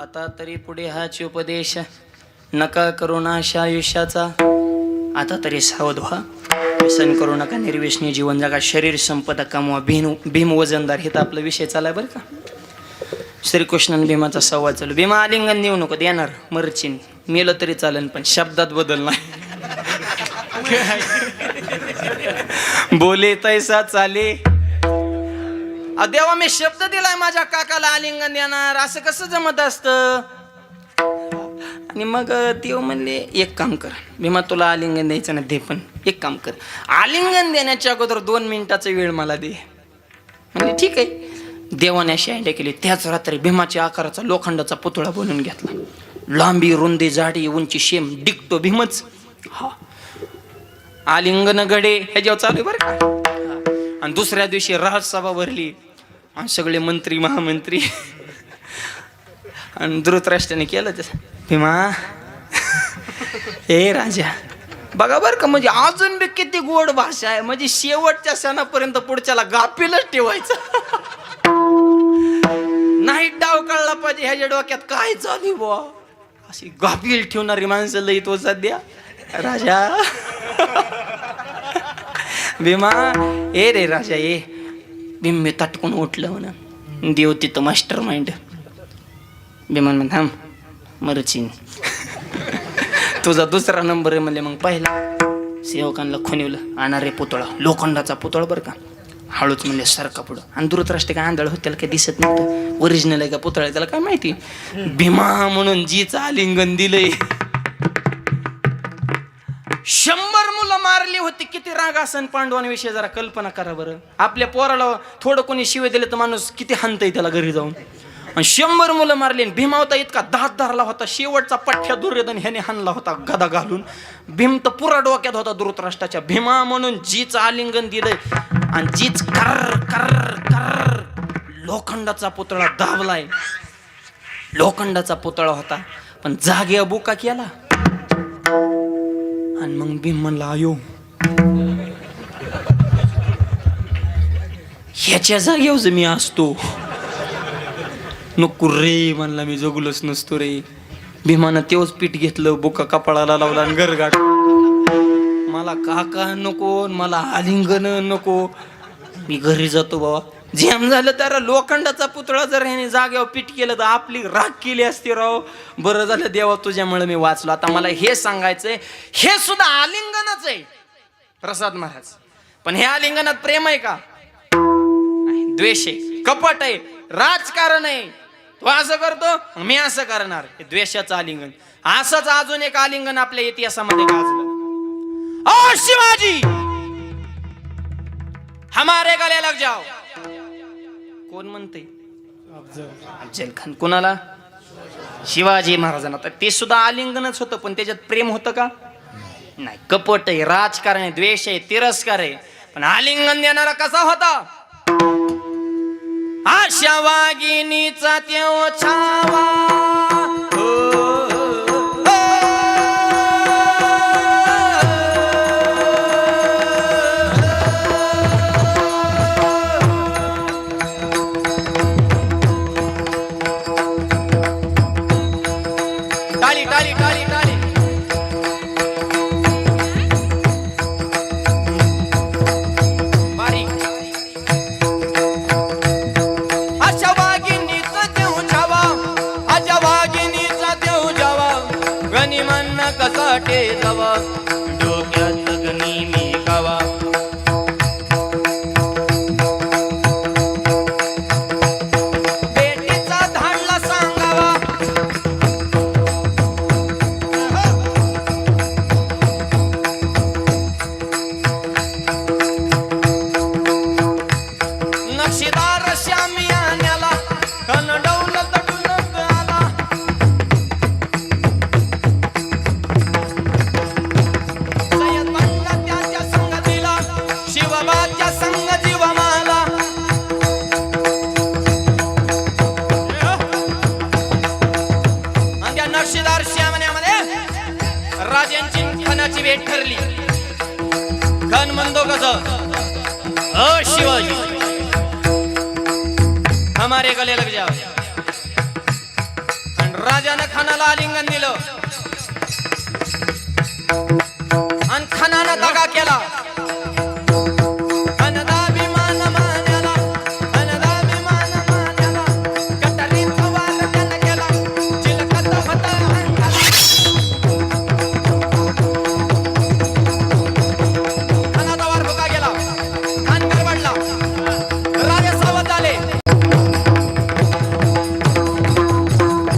आता तरी पुढे हाच उपदेश, नका करू नाश आयुष्याचा, आता तरी सावध व्हा, व्यसन करू नका, निर्व्यसनी जीवन जगा, शरीर संपदा कमवा, भीम वजनदार. हे तर आपला विषय चालाय बरं का. श्रीकृष्ण भीमाचा संवाद चालू. भीमा आलिंगन देऊ नको, देणार मरचिन, मेलं तरी चालेल पण शब्दात बदल नाही. बोले तैसा चाले. देवा मी शब्द दिलाय माझ्या काकाला आलिंगन देणार, असं कसं जमत असतं. आणि मग देव म्हणले एक काम कर भीमा, तुला आलिंगन द्यायचं ना दे, पण एक काम कर, आलिंगन देण्याच्या अगोदर 2 मिनिटाचा वेळ मला दे. म्हणजे ठीक आहे. देवाने अशी आयडिया केली. त्याच रात्री भीमाच्या आकाराचा लोखंडाचा पुतळा बनवून घेतला. लांबी रुंदी जाडी उंची शेम डिकटो भीमच. हा आलिंगन गडे ह्याच्यावर चालू बरं का. आणि दुसऱ्या दिवशी राजसभा भरली आणि सगळे मंत्री महामंत्री. आणि धृतराष्ट्राने केलं तसं. भीमा हे राजा बघा बरं का, म्हणजे अजून बी किती गोड भाषा आहे, म्हणजे शेवटच्या सणापर्यंत पुढच्याला गाफीलच ठेवायचं नाही. डाव कळला पाहिजे ह्याच्या डोक्यात काय चालू बुवा, अशी गाफील ठेवणारी माणसं लई तो सध्या. राजा भीमा ए रे राजा ये. भीम मी तटकून उठलं म्हणा. देव तिथं मास्टर माइंड. भीमान म्हण थांब मरचिन. तुझा दुसरा नंबर आहे म्हणले. मग पहिला सेवकांना खुनिवलं, आणा पुतळा, लोखंडाचा पुतळा बरं का. हळूच म्हणले सारखा पुढं. आणि दुरदृष्टी काय आंधळ होत, त्याला काही दिसत नव्हतं ओरिजिनल आहे का पुतळा, त्याला काय माहिती. भीमा म्हणून जीचं आलिंगन दिलंय. 100 मुलं मारली होती. किती राग असन पांडवांविषयी जरा कल्पना करा बरं. आपल्या पोराला थोडं कोणी शिवे दिले तर माणूस किती हाणतंय त्याला घरी जाऊन. आणि 100 मुलं मारली. भीमा होता इतका दात धरला होता, शेवटचा पठ्ठ्या दुर्योधन ह्याने हाणला होता गदा घालून. भीम तर पुरा डोक्यात होता धृतराष्ट्राच्या. भीमा म्हणून जीचं आलिंगन दिलंय. आणि जीच कर कर कर लोखंडाचा पुतळा दाबलाय. लोखंडाचा पुतळा होता पण जागे बुका केला. आणि मग भीम म्हणला आयो ह्याच्या जागेवर मी असतो. नको रे म्हणला, मी जगलोच नसतो रे. भीमानं तेवच पीठ घेतलं, बुका कपाळाला लावला आणि गरगाट. मला काका नको, मला आलिंगन नको, मी घरी जातो बाबा. जेम झालं तर लोखंडाचा पुतळा जर ह्याने जागेवर पीठ केलं तर आपली राख केली असती राव. बरं झालं देवा तुझ्यामुळे मी वाचलो. आता मला हे सांगायचंय, हे सुद्धा आलिंगनच आहे प्रसाद महाराज. पण हे आलिंगनात प्रेम आहे का? द्वेष आहे, कपट आहे, राजकारण आहे. तो असं करतो मी असं करणार, हे द्वेषाचं आलिंगन. असंच अजून एक आलिंगन आपल्या इतिहासामध्ये गाजलं. ओ शिवाजी हमारे गले लग जाओ. कोण म्हणते? अफजल खान. कोणाला? शिवाजी महाराजांना. तर ते सुद्धा आलिंगनच होतं, पण त्याच्यात प्रेम होतं का? नाही. कपट आहे, राजकारण आहे, द्वेष आहे, तिरस्कार आहे. पण आलिंगन देणारा कसा होता? आशा वागिनीचा त्यो छावा. टाळी टाळी टाळी टाळी. बारीक. अशा वागिनीचा देव जावा, अशा वागिनीचा देव जावा, गणी म्हणणं कसा टेकावा, डोक्यात गणी मी गावा. बेटीचा धाडला सांगावा, नक्षीदार श्यामी आण्याला कनडवलं तटूनच आला. सय्यद बनला त्याच्या संगतीला, शिवबाच्या संग जीव माला. आणि त्या नक्षीदार श्यामण्यामध्ये राजांची खणाची वेट ठरली. खण म्हणतो कसं? अ शिवाजी हमारे गले लग जाओ. आणि राजानं खानाला आलिंगन दिलं आणि खानानं दगा केला. अनदाभिमान मान्याला, अनदाभिमान मान्याला, कटारीचा वार त्यानं केला, चिलखत होता अंगाला. खानाचा वार फुका गेला, खान गडबडला, राजा सावध आले.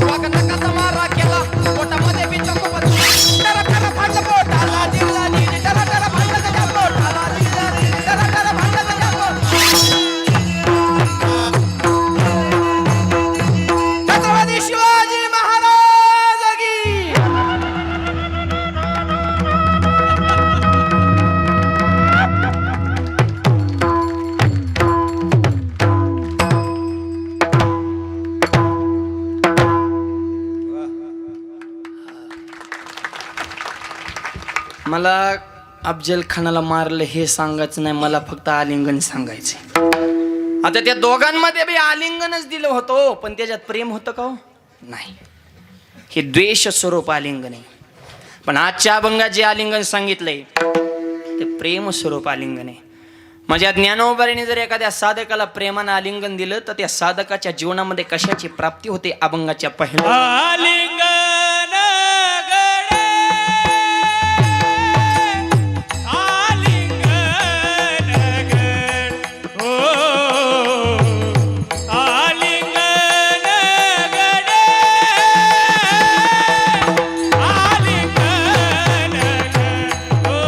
वाघनकाचा मारा केला, पोटामध्ये बी चंपू बसली. टरा टरा फाटलं पोटाला, जिरला जिरी, टरा टरा फाटलं त्याच्या पोटाला, जिरला जिरी, टरा टरा फाटलं त्याच्या पोटाला. छत्रपती शिवाजी महाराज की. मला अफजल खानाला मारलं हे सांगायचं नाही, मला फक्त आलिंगन सांगायचं. आता त्या दोघांमध्ये बी आलिंगनच दिलं होतं, पण त्याच्यात प्रेम होतं का हो? नाही. हे द्वेष स्वरूप आलिंगन आहे. पण आजच्या अभंगात जे आलिंगन सांगितलंय ते प्रेम स्वरूप आलिंगन आहे. माझ्या ज्ञानोबारीने जर एखाद्या साधकाला प्रेमानं आलिंगन दिलं तर त्या साधकाच्या जीवनामध्ये कशाची प्राप्ती होते अभंगाच्या पहिल्या.
आलिंगन गडे, आलिंगन गड, हो आलिंगन गडे, आलिंगन गड, हो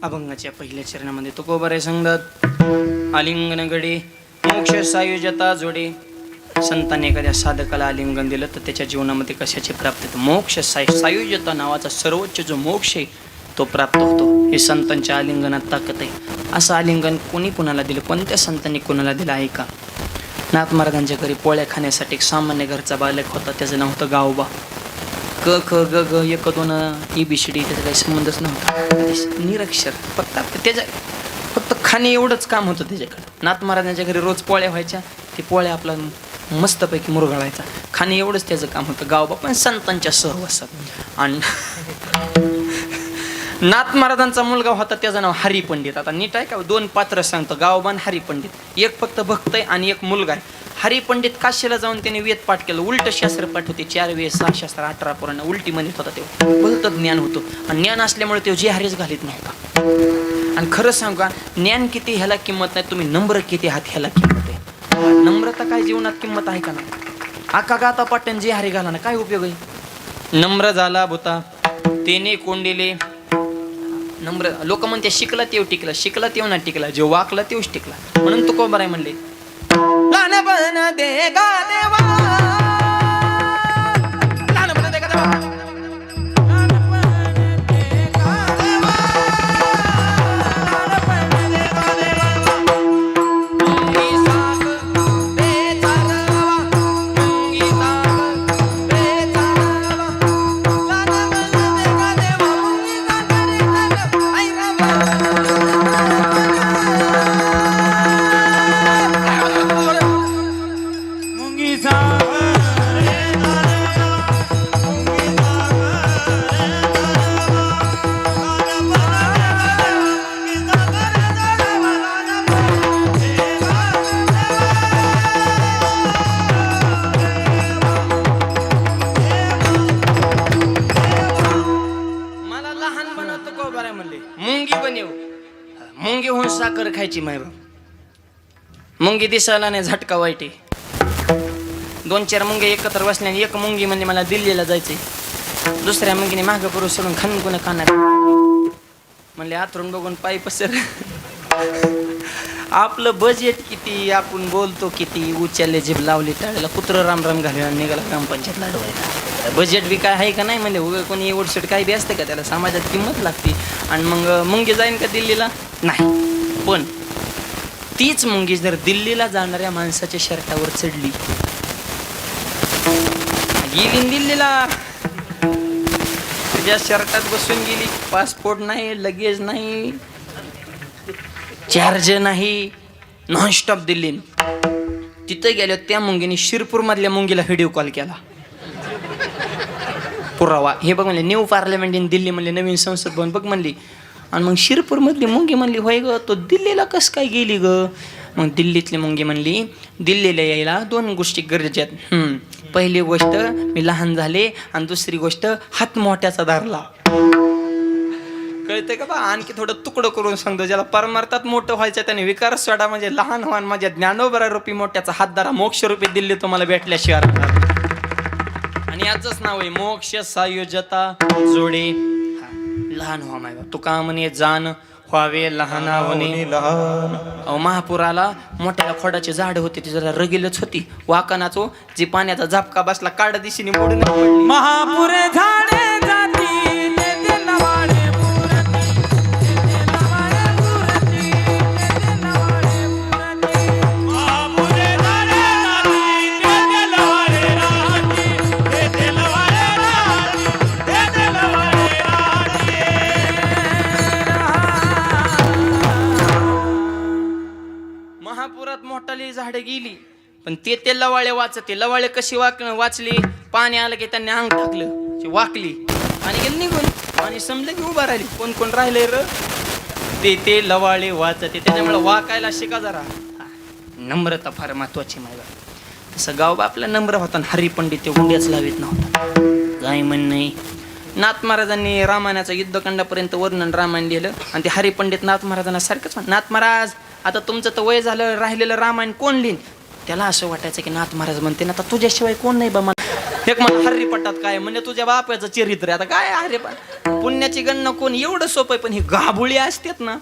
अभंगाच्या पहिल्या चरणामध्ये तुकोबारे सांगतात. आलिंगन गडे मोक्ष सायुजता जोडे. संतांनी एखाद्या साधकाला आलिंगन दिलं तर त्याच्या जीवनामध्ये कशाची प्राप्ती होते? मोक्ष सायुजता नावाचा सर्वोच्च जो मोक्ष आहे तो प्राप्त होतो. हे संतांच्या आलिंगनात ताकद आहे. असं आलिंगन कोणी कुणाला दिलं? कोणत्या संतांनी कुणाला दिलं आहे का? नाथ महाराजांच्या घरी पोळ्या खाण्यासाठी एक सामान्य घरचा बालक होता. त्याचं नाव होतं गावबा. क ख ग ग एक दोन ABCD त्याचा काही संबंधच नव्हता. निरक्षर. फक्त खाणे एवढंच काम होतं त्याच्याकडे. नाथ महाराजांच्या घरी रोज पोळ्या व्हायच्या. ते पोळ्या आपला मस्तपैकी मुरगाळायचा. खाणे एवढंच त्याचं काम होतं. गावबा पण संतांच्या सहवासात. आणि नाथ महाराजांचा मुलगा होता त्याचं नाव हरी पंडित. आता नीट आहे का? दोन पात्र सांगतो, गावबा आणि हरी पंडित. एक फक्त भक्त आहे आणि एक मुलगा आहे. हरी पंडित काशीला जाऊन त्याने वेद पाठ केलं. उलट शास्त्र पाठ होते. 4 वेद 6 शास्त्र 18 पुराण उलटी म्हणत होता. तेव्हा भलतं ज्ञान होतं. आणि ज्ञान असल्यामुळे तो जे हरीच घालीत नव्हता. आणि खरं सांगू का, ज्ञान किती ह्याला किंमत नाही, तुम्ही नम्र किती आहात ह्याला किंमत आहे. नम्रता काय जीवनात किंमत आहे का नाही? आका गाता पाटण जे हरी घाला ना काय उपयोग आहे? नम्र झाला भूता तेने कोंडिले. नम्र लोक म्हणते शिकला तेव टिकला, शिकला तेव ना टिकला, जो वाकला तेवच टिकला. म्हणून तुकोबाराय म्हणले लहानपण दे गा देवा, लहानपण दे गा देवा,
खायची माय बाप. मुंगी दिसायला नाही झटका वाईट आहे. 2-4 मुंगे एकत्र बसल्याने एक मुंगी म्हणजे मला दिल्लीला जायचंय. दुसऱ्या मुंगीने मागं पुरुष सोडून खणकुन खाणार म्हणले आतरून बघून पायी पसर. आपलं बजेट किती, आपण बोलतो किती, उच्चाले जीभ लावली टाळायला, कुत्र राम घालून निघाला ग्रामपंचायत लढवायला. बजेट बी काय आहे का नाही म्हणजे उगा कोणी एवढसट काही बी असते का, त्याला समाजात किंमत लागते. आणि मग मुंगी जाईन का दिल्लीला? नाही. पण तीच मुंगी जर दिल्लीला जाणाऱ्या माणसाच्या शर्टावर चढली, गेली दिल्लीला, तुझ्या शर्टात बसून गेली, पासपोर्ट नाही, लगेज नाही, चार्ज नाही, नॉनस्टॉप दिल्ली. तिथं गेलो त्या मुंगीने शिरपूर मधल्या मुंगीला व्हिडिओ कॉल केला. पुरावा हे बघ म्हणले, न्यू पार्लमेंट इन दिल्ली म्हणले, नवीन संसद भवन बघ म्हणली. आणि मग शिरपूर मधली मुंगी म्हणली, होय ग तो दिल्लीला कस काय गेली ग? मग दिल्लीतली मुंगी म्हणली, दिल्लीला यायला 2 गोष्टी गरजेच्या आहेत. पहिली गोष्ट मी लहान झाले, आणि दुसरी गोष्ट हात मोठ्याचा धरला. कळतंय का बा? आणखी थोडं तुकडं करून सांगतो, ज्याला परमार्थात मोठं व्हायचं त्याने विकार सोडा, म्हणजे लहान व्हान माझ्या ज्ञानोबरा रूपी मोठ्याचा हात धरा, मोक्ष रूपी दिल्ली तुम्हाला भेटल्याशिवाय. आणि याचंच नाव आहे मोक्ष सायुजता जोडे. लहान व्हा माय बाप. तुका म्हणे जाण व्हावे लहानावणे. महापुराला मोठ्या खोडाचे झाड होते, ती जरा रगीलच होती. वाकणाचो जी पाण्याचा झपका बसला, काढ दिशेने मोडून पडली.
महापुरे झाडे जाती तेथे लवाडे पुरती, तेथे लवाडे पुरती, तेथे लवाडे पुरती. महापुरे झाडे जाती तेथे लवाडे राहती, तेथे लवाडे राहती, तेथे लवाडे राहती.
महापुरात मोठाली झाडं गेली, पण ते लवाळे वाचते. लवाळे कशी वाचली? पाणी आलं की त्यांनी अंग टाकलं, वाकली आणि गेली निघून. आणि समजलं की उभा राहिली. कोण कोण राहिले र? ते लवाळे वाचते. त्याच्यामुळे वाकायला शिका जरा. नम्रता फार महत्वाची माहिती. तसं गाव आपला नम्र होता, हरिपंडित ते उंड्याच लावित नव्हता. काय म्हण नाही. नाथ महाराजांनी रामायणाचं युद्धकांडापर्यंत वर्णन रामायण लिहिलं, आणि ते हरिपंडित नाथ महाराजांना सारखंच म्हण, नाथ महाराज आता तुमचं तर वय झालं, राहिलेलं रामायण कोण लिहिन? त्याला असं वाटायचं की नाथ महाराज म्हणते ना, आता तुझ्याशिवाय कोण नाही बा. एक म्हण हरिपटात काय म्हणजे तुझ्या बापाचं चरित्र. आता काय हरिपट पुण्याची गणना कोण? एवढं सोपं आहे. पण ही गाभुळी असतात ना,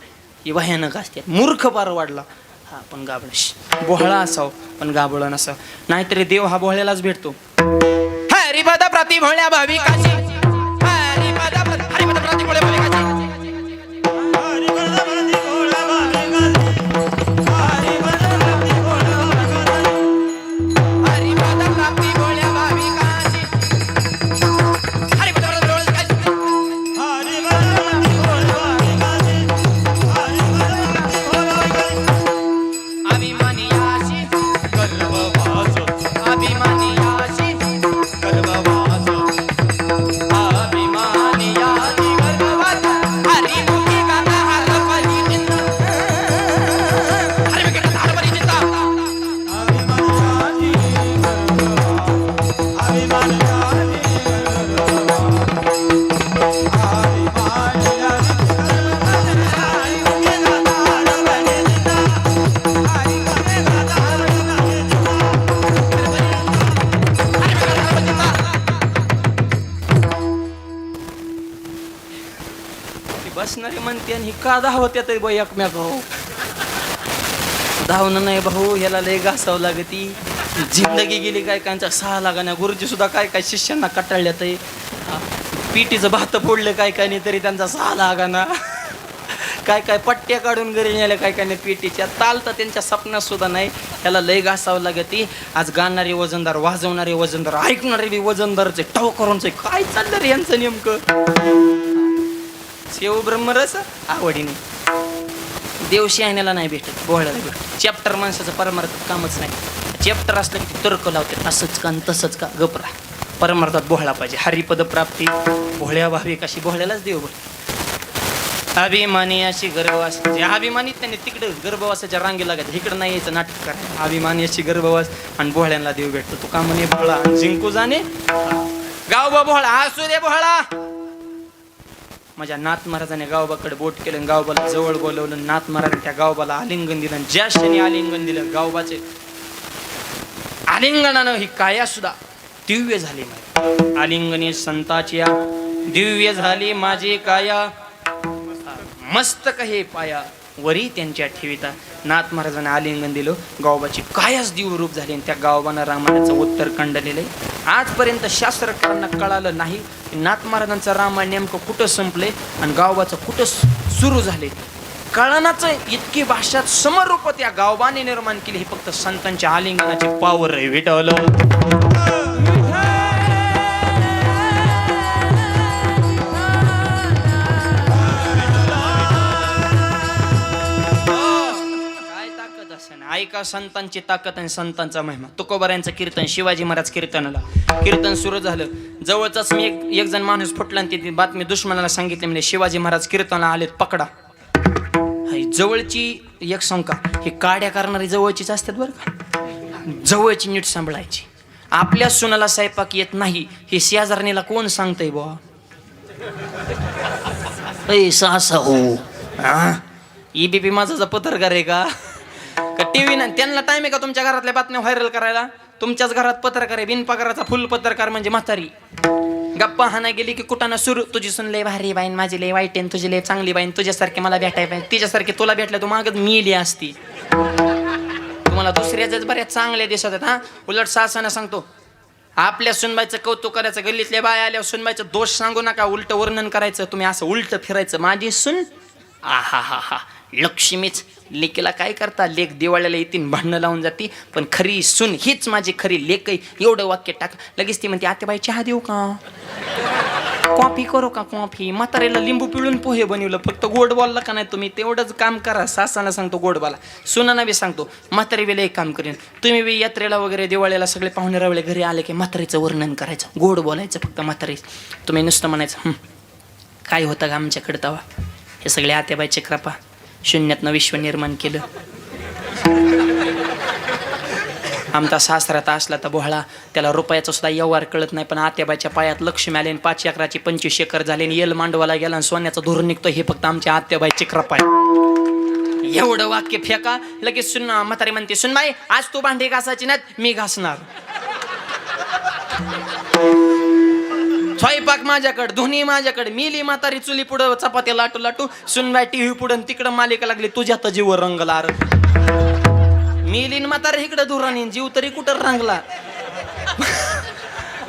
ही भयानक असतात. मूर्ख पार वाढला हा, पण गाबळ बोहळा असाव पण गाबळ नसाव. नाहीतरी देव हा बोहळ्यालाच भेटतो. हरिपदा प्रति भोळ्या भाविकाची, हरिपदा प्रति भोळ्या भाविकाची. बसणारे म्हणते आणि का धावत्या तरी बाई एकमेकावर. धावणं नाही भाऊ, ह्याला लय घासावं लागती. जिंदगी गेली काय कांच्या 6 लागाण्या. गुरुजी सुद्धा काय काय शिष्यांना कटाळल्यात. पिटीचं भात फोडलं काय काय नाही तरी त्यांचा 6 लागाना. काय काय पट्ट्या काढून घरी नेल्या काय काय नाही पिटीच्या. ताल तर त्यांच्या सपनात सुद्धा नाही. ह्याला लय घासावं लागती. आज गाणारे वजनदार, वाजवणारे वजनदार, ऐकणारे बी वजनदारचे, टव करूनचे. काय चाललं रे यांचं नेमकं? शेव ब्रह्मरस आवडीने. देव शहाण्याला नाही भेटत, बोहळ्याला भेटत. चॅप्टर माणसाचं परमार्थात कामच नाही. चॅप्टर असलं की तर्क लावते, असंच का तसंच का, गपरा. परमार्थात बोहळा पाहिजे. हरिपद प्राप्ती भोळ्या भाविक अशी बोहळ्यालाच देव भेट. अभिमानी अशी गर्भवास. अभिमानीत त्यांनी तिकडे गर्भवासाच्या रांगी लागायचं, इकडं नाही यायचं नाटक करायचं. अभिमानी अशी गर्भवास आणि बोहळ्यांना देव भेटतो. तू का म्हणे भोळा जिंकू जाणे गाव बा बोहळा, असू दे बोहळा. माझ्या नाथ महाराजाने गावबाकडे बोट केलं आणि गावबाला जवळ बोलवलं. नाथ महाराजाने त्या गावबाला आलिंगन दिलं आणि ज्या क्षणी आलिंगन दिलं गावबाचे आलिंगनानं ही काया सुद्धा दिव्य झाली. आलिंगने संताची या दिव्य झाली माझी काया, मस्तक हे पाया वरी त्यांच्या ठेविता. नाथ महाराजांना आलिंगन दिलं, गावबाची कायाच दिव्यरूप झाली आणि त्या गावबानं रामायणाचं उत्तर कंडलेलं आहे. आजपर्यंत शास्त्रकारांना कळालं नाही की नाथ महाराजांचं रामायण नेमकं कुठं संपलंय आणि गावबाचं कुठं सुरू झाले. कळणाचं इतकी भाषात समरूप त्या गावबाने निर्माण केली. हे फक्त संतांच्या आलिंगनाची पावर आहे. विठ्ठल ऐका संतांची ताकद आणि संतांचा महिमा. तुकोबारायांचं कीर्तन, शिवाजी महाराज कीर्तनाला कीर्तन सुरू झालं. जवळचाच मी एक जण माणूस फुटला आणि ती बातमी दुश्मनाला सांगितली. म्हणजे शिवाजी महाराज कीर्तनाला आलेत, पकडा. जवळची एक शंका, हे काड्या करणारी जवळचीच असतात बरं का. जवळची नीट सांभाळायची. आपल्या सुनाला स्वयंपाक येत नाही हे शेजारणीला कोण सांगतंय बुवा. सासा हो ईबीपी माझा पत्रकार आहे का टीव्ही नाही त्यांना टाइम आहे का तुमच्या घरातल्या बातम्या व्हायरल करायला. तुमच्याच घरात पत्रकार आहे, बिनपगाराचा फुल पत्रकार म्हणजे म्हातारी. गप्पा हाना गेली की कुठं सुरू, तुझी सुन लय भारी बाईन, माझी लय वाईट आहे, तुझी लय चांगली बाईन, तुझ्यासारखे मला भेटाय पाहिजे, तिच्यासारखे तुला भेटलं तू मागत मिली असती. तुम्हाला दुसऱ्याच बऱ्याच चांगल्या दिसत आहेत. हा उलट सासानं सांगतो आपल्या सुनबाईचं कौतुक करायचं, गल्लीतल्या बाया आल्यावर सुनबाईचं दोष सांगू नका, उलट वर्णन करायचं. तुम्ही असं उलट फिरायचं, माझी सुन आहा हा हा लक्ष्मीच. लेकीला काय करता, लेक दिवाळीला येतील भांडणं लावून जाती, पण खरी सुन हीच माझी खरी लेक आहे. एवढं वाक्य टाक लगेच ती म्हणते आतेबाई चहा देऊ का, कॉफी करू का, कॉफी. म्हातारीला लिंबू पिळून पोहे बनवलं, फक्त गोड बोलला का नाही तुम्ही तेवढंच काम करा. सासाला सांगतो गोड बोला, सुनांना बी सांगतो म्हातारी वेळेला एक काम करेन. तुम्ही बी यात्रेला वगैरे दिवाळीला सगळे पाहुणे रावळे घरी आले की म्हातारीचं वर्णन करायचं, गोड बोलायचं फक्त म्हातारी. तुम्ही नुसतं म्हणायचं काय होतं का आमच्याकडे तवा. हे सगळे आत्याबाईचे कृपा, शून्यातनं विश्व निर्माण केलं. आमचा सासरात असला तर बोहळा, त्याला रुपयाचा सुद्धा व्यवहार कळत नाही, पण आत्याबाईच्या पायात लक्ष्मी आले आणि 5 एकराची 25 एकर झाले आणि येल मांडवाला गेला आणि सोन्याचं धोरण निघतो. हे फक्त आमच्या आत्याबाईची कृपा आहे. एवढं वाक्य फेका लगेच सुन म्हातारी म्हणते सुनबाई आज तू भांडी घासायची नाहीत, मी घासणार. स्वयंपाक माझ्याकडे, धुनी माझ्याकडे. मिली म्हातारी चुली पुढं चपात्या लाटू लाटू, सुनबाई टीव्ही पुढं तिकडं मालिका लागली तुझ्यात जीव रंगला. मिलीन म्हातारी इकडं धुरानी, जीव तरी कुठं रंगला.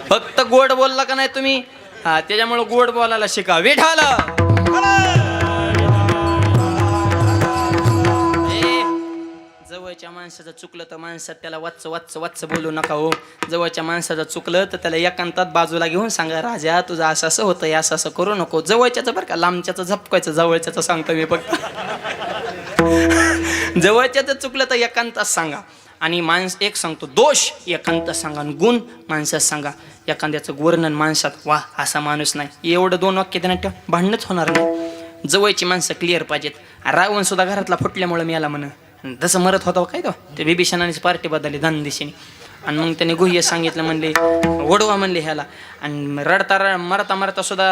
फक्त गोड बोलला का नाही तुम्ही, हा त्याच्यामुळे गोड बोलायला शिका. विठाला जवळच्या माणसाचं चुकलं तर माणसात त्याला वाच वाच वाच बोलू नका हो. जवळच्या माणसाचं चुकलं तर त्याला एकांतात बाजूला घेऊन सांगा राजा तुझं असं असं होतं, असं असं करू नको. जवळच्याचं बरं का, लांबच्याचं झपकायचं, जवळच्याचं सांगतो मी फक्त. जवळच्याचं चुकलं तर एकांतात सांगा. आणि माणस एक सांगतो दोष एकांतात सांगा आणि गुण माणसात सांगा. एखाद्याचं वर्णन माणसात वा असा माणूस नाही, एवढं 2 वाक्य देण्यात ठेवा, भांडणच होणार नाही. जवळची माणसं क्लिअर पाहिजेत. रावण सुद्धा घरातला फुटल्यामुळे मी याला म्हण जसं मरत होता काय तो ते बिभीषणानेच पार्टी बदलली दानदिशेने. आणि मग त्याने गुह्य सांगितलं, म्हणले वडवा म्हणले ह्याला. आणि रडता मरता मरता सुद्धा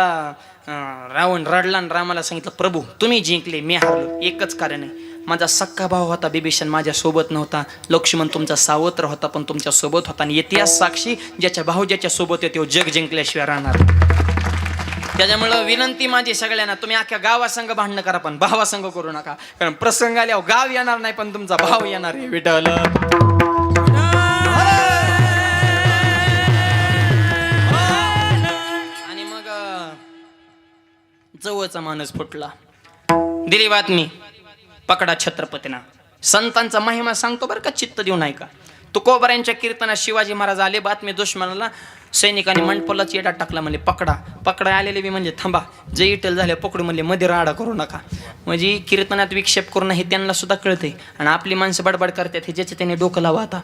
रावण रडला आणि रामाला सांगितलं प्रभू तुम्ही जिंकले मी हारलो. एकच कारण आहे, माझा सक्का भाव होता बिभीषण माझ्या सोबत नव्हता, लक्ष्मण तुमचा सावत्र होता पण तुमच्या सोबत होता. आणि इतिहास साक्षी ज्याच्या भाऊ ज्याच्या सोबत येतो जग जिंकल्याशिवाय राहणार. त्याच्यामुळं विनंती माझी सगळ्यांना, तुम्ही अख्ख्या गावासंग भांडणं करा पण भावासंग करू नका. कारण प्रसंग आल्यावर गाव येणार नाही पण तुमचा भाव येणार आहे. विठ्ठल आणि मग जवळचा माणूस फुटला, दिली बातमी पकडा छत्रपतींना. संतांचा महिमा सांगतो बरं का, चित्त देऊ नाही का. तुकोबारायांच्या कीर्तनात शिवाजी महाराज आले, बातमी दुश्मनाला, सैनिकांनी मंडपलाच येडा टाकला. म्हणले पकडा. पकडा आलेले बी म्हणजे थांबा, जे इटल झाले पकडू म्हणले, मध्ये राडा करू नका. म्हणजे कीर्तनात विक्षेप करून हे त्यांना सुद्धा कळतंय. आणि आपली माणसं बडबड करतात हे ज्याचे त्याने डोकं लावा आता.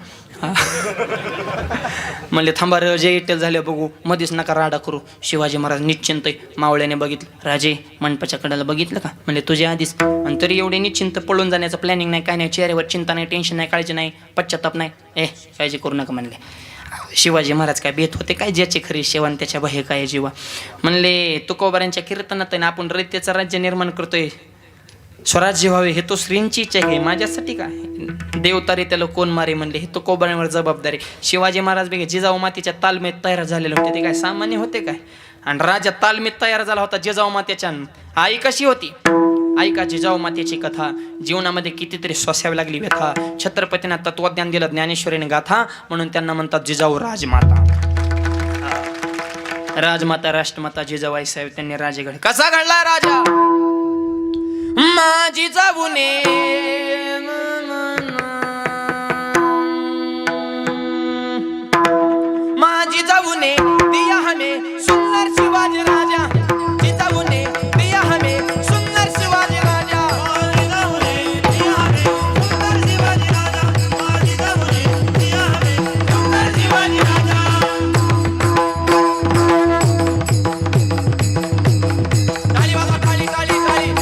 म्हणले थांबा र, जे इटल झाले बघू, मध्येच नका राडा करू. शिवाजी महाराज निश्चिंत मावळ्याने बघितलं, राजे मंडपाच्या कडेला बघितलं का, म्हणले तुझ्या आधीच. आणि तरी एवढे निश्चिंत पळून जाण्याचं प्लॅनिंग नाही, काय नाही, चेहऱ्यावर चिंता नाही, टेन्शन नाही, काळजी नाही, पश्चाताप नाही. काळजी करू नका म्हणले. शिवाजी महाराज काय बेत होते काय, ज्याचे खरी शिवान त्याच्या भय काय जीवा. म्हणले तुकोबारांच्या कीर्तनात आहे ना, आपण रयतेचं राज्य निर्माण करतोय, स्वराज्य व्हावे हे तो श्रींची इच्छा आहे, माझ्यासाठी काय देवतारे त्याला कोण मारे म्हणले, हे तुकोबारांवर जबाबदारी. शिवाजी महाराज बघे जिजाऊ मातेच्या तालमेत तयार झालेले होते, ते काय सामान्य होते काय. आणि राजा तालमीत तयार झाला होता जिजाऊ मातेच्या. आई कशी होती ऐका जिजाऊ मातेची कथा. जीवनामध्ये कितीतरी सोसावी लागली व्यथा, छत्रपतींना तत्वज्ञान दिलं ज्ञानेश्वरीने गाथा, म्हणून त्यांना म्हणतात जिजाऊ राजमाता. राजमाता राष्ट्रमाता जिजाबाई साहेब त्यांनी राजेगड कसा घडला राजा. माझी जाऊने माझी जाऊने दिया हमें सुंदर शिवाजी राजा, जिजाऊने दिया हमें सुंदर शिवाजी राजा, सुंदर शिवाजी राजा, जिजाऊने दिया हमें सुंदर शिवाजी राजा. ताली वाजवा, ताली ताली ताली.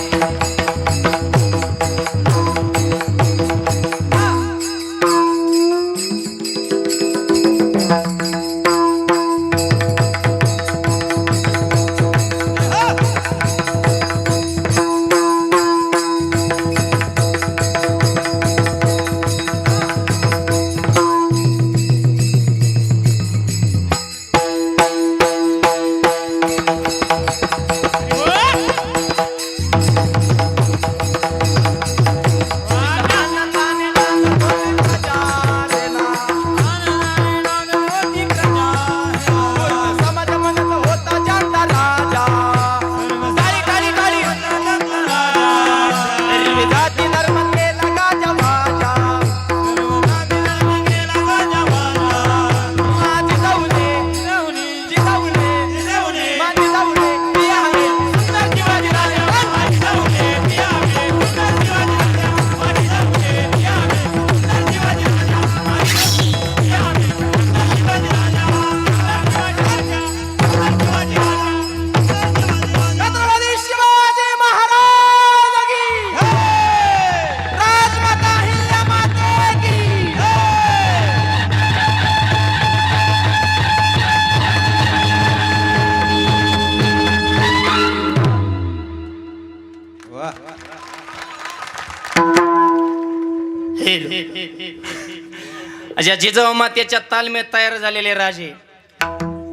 अशा जिजाऊ मातेच्या तालमेत तयार झालेले राजे,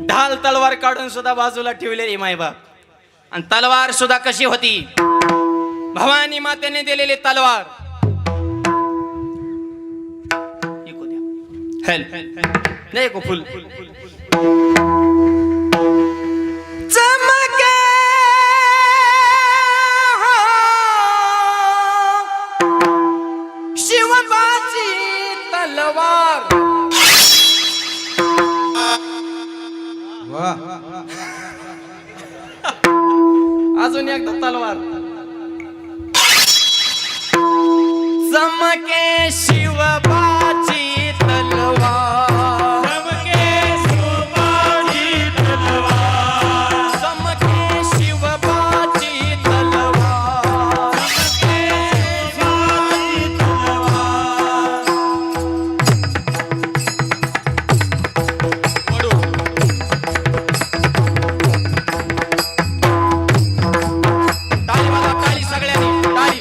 ढाल तलवार काढून सुद्धा बाजूला ठेवलेली मायबाप. आणि तलवार सुद्धा कशी होती, भवानी मातेने दिलेली तलवार. देखो फुल चमके शिवबाची तलवार. अजून एकदा तलवार. चमके शिवबाची तलवार, चमके शिवबाची तलवार, चमके शिवबाची तलवार, चमके शिवबाची तलवार. टाळी वाजवा, टाळी सगळ्यांनी टाळी.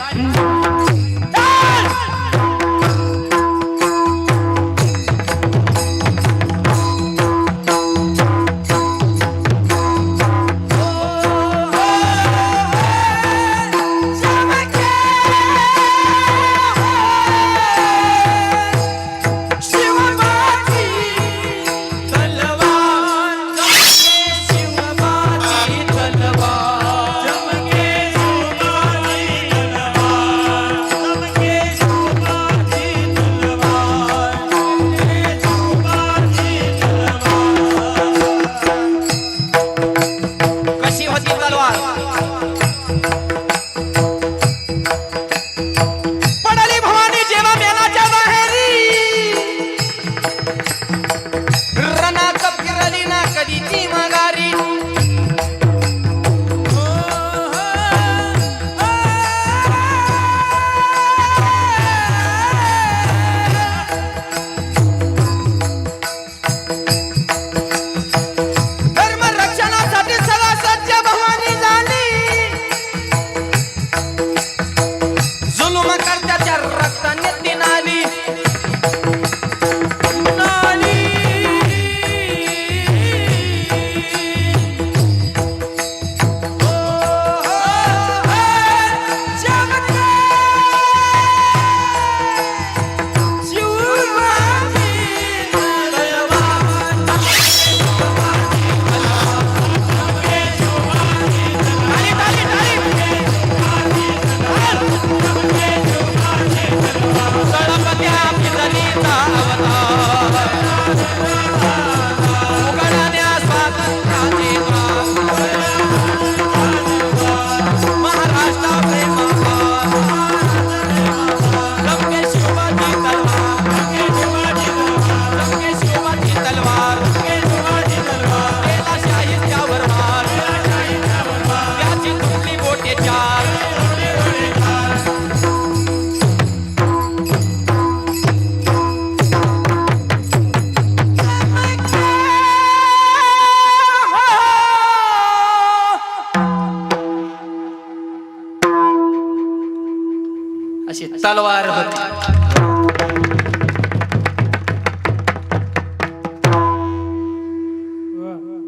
तलवार होती.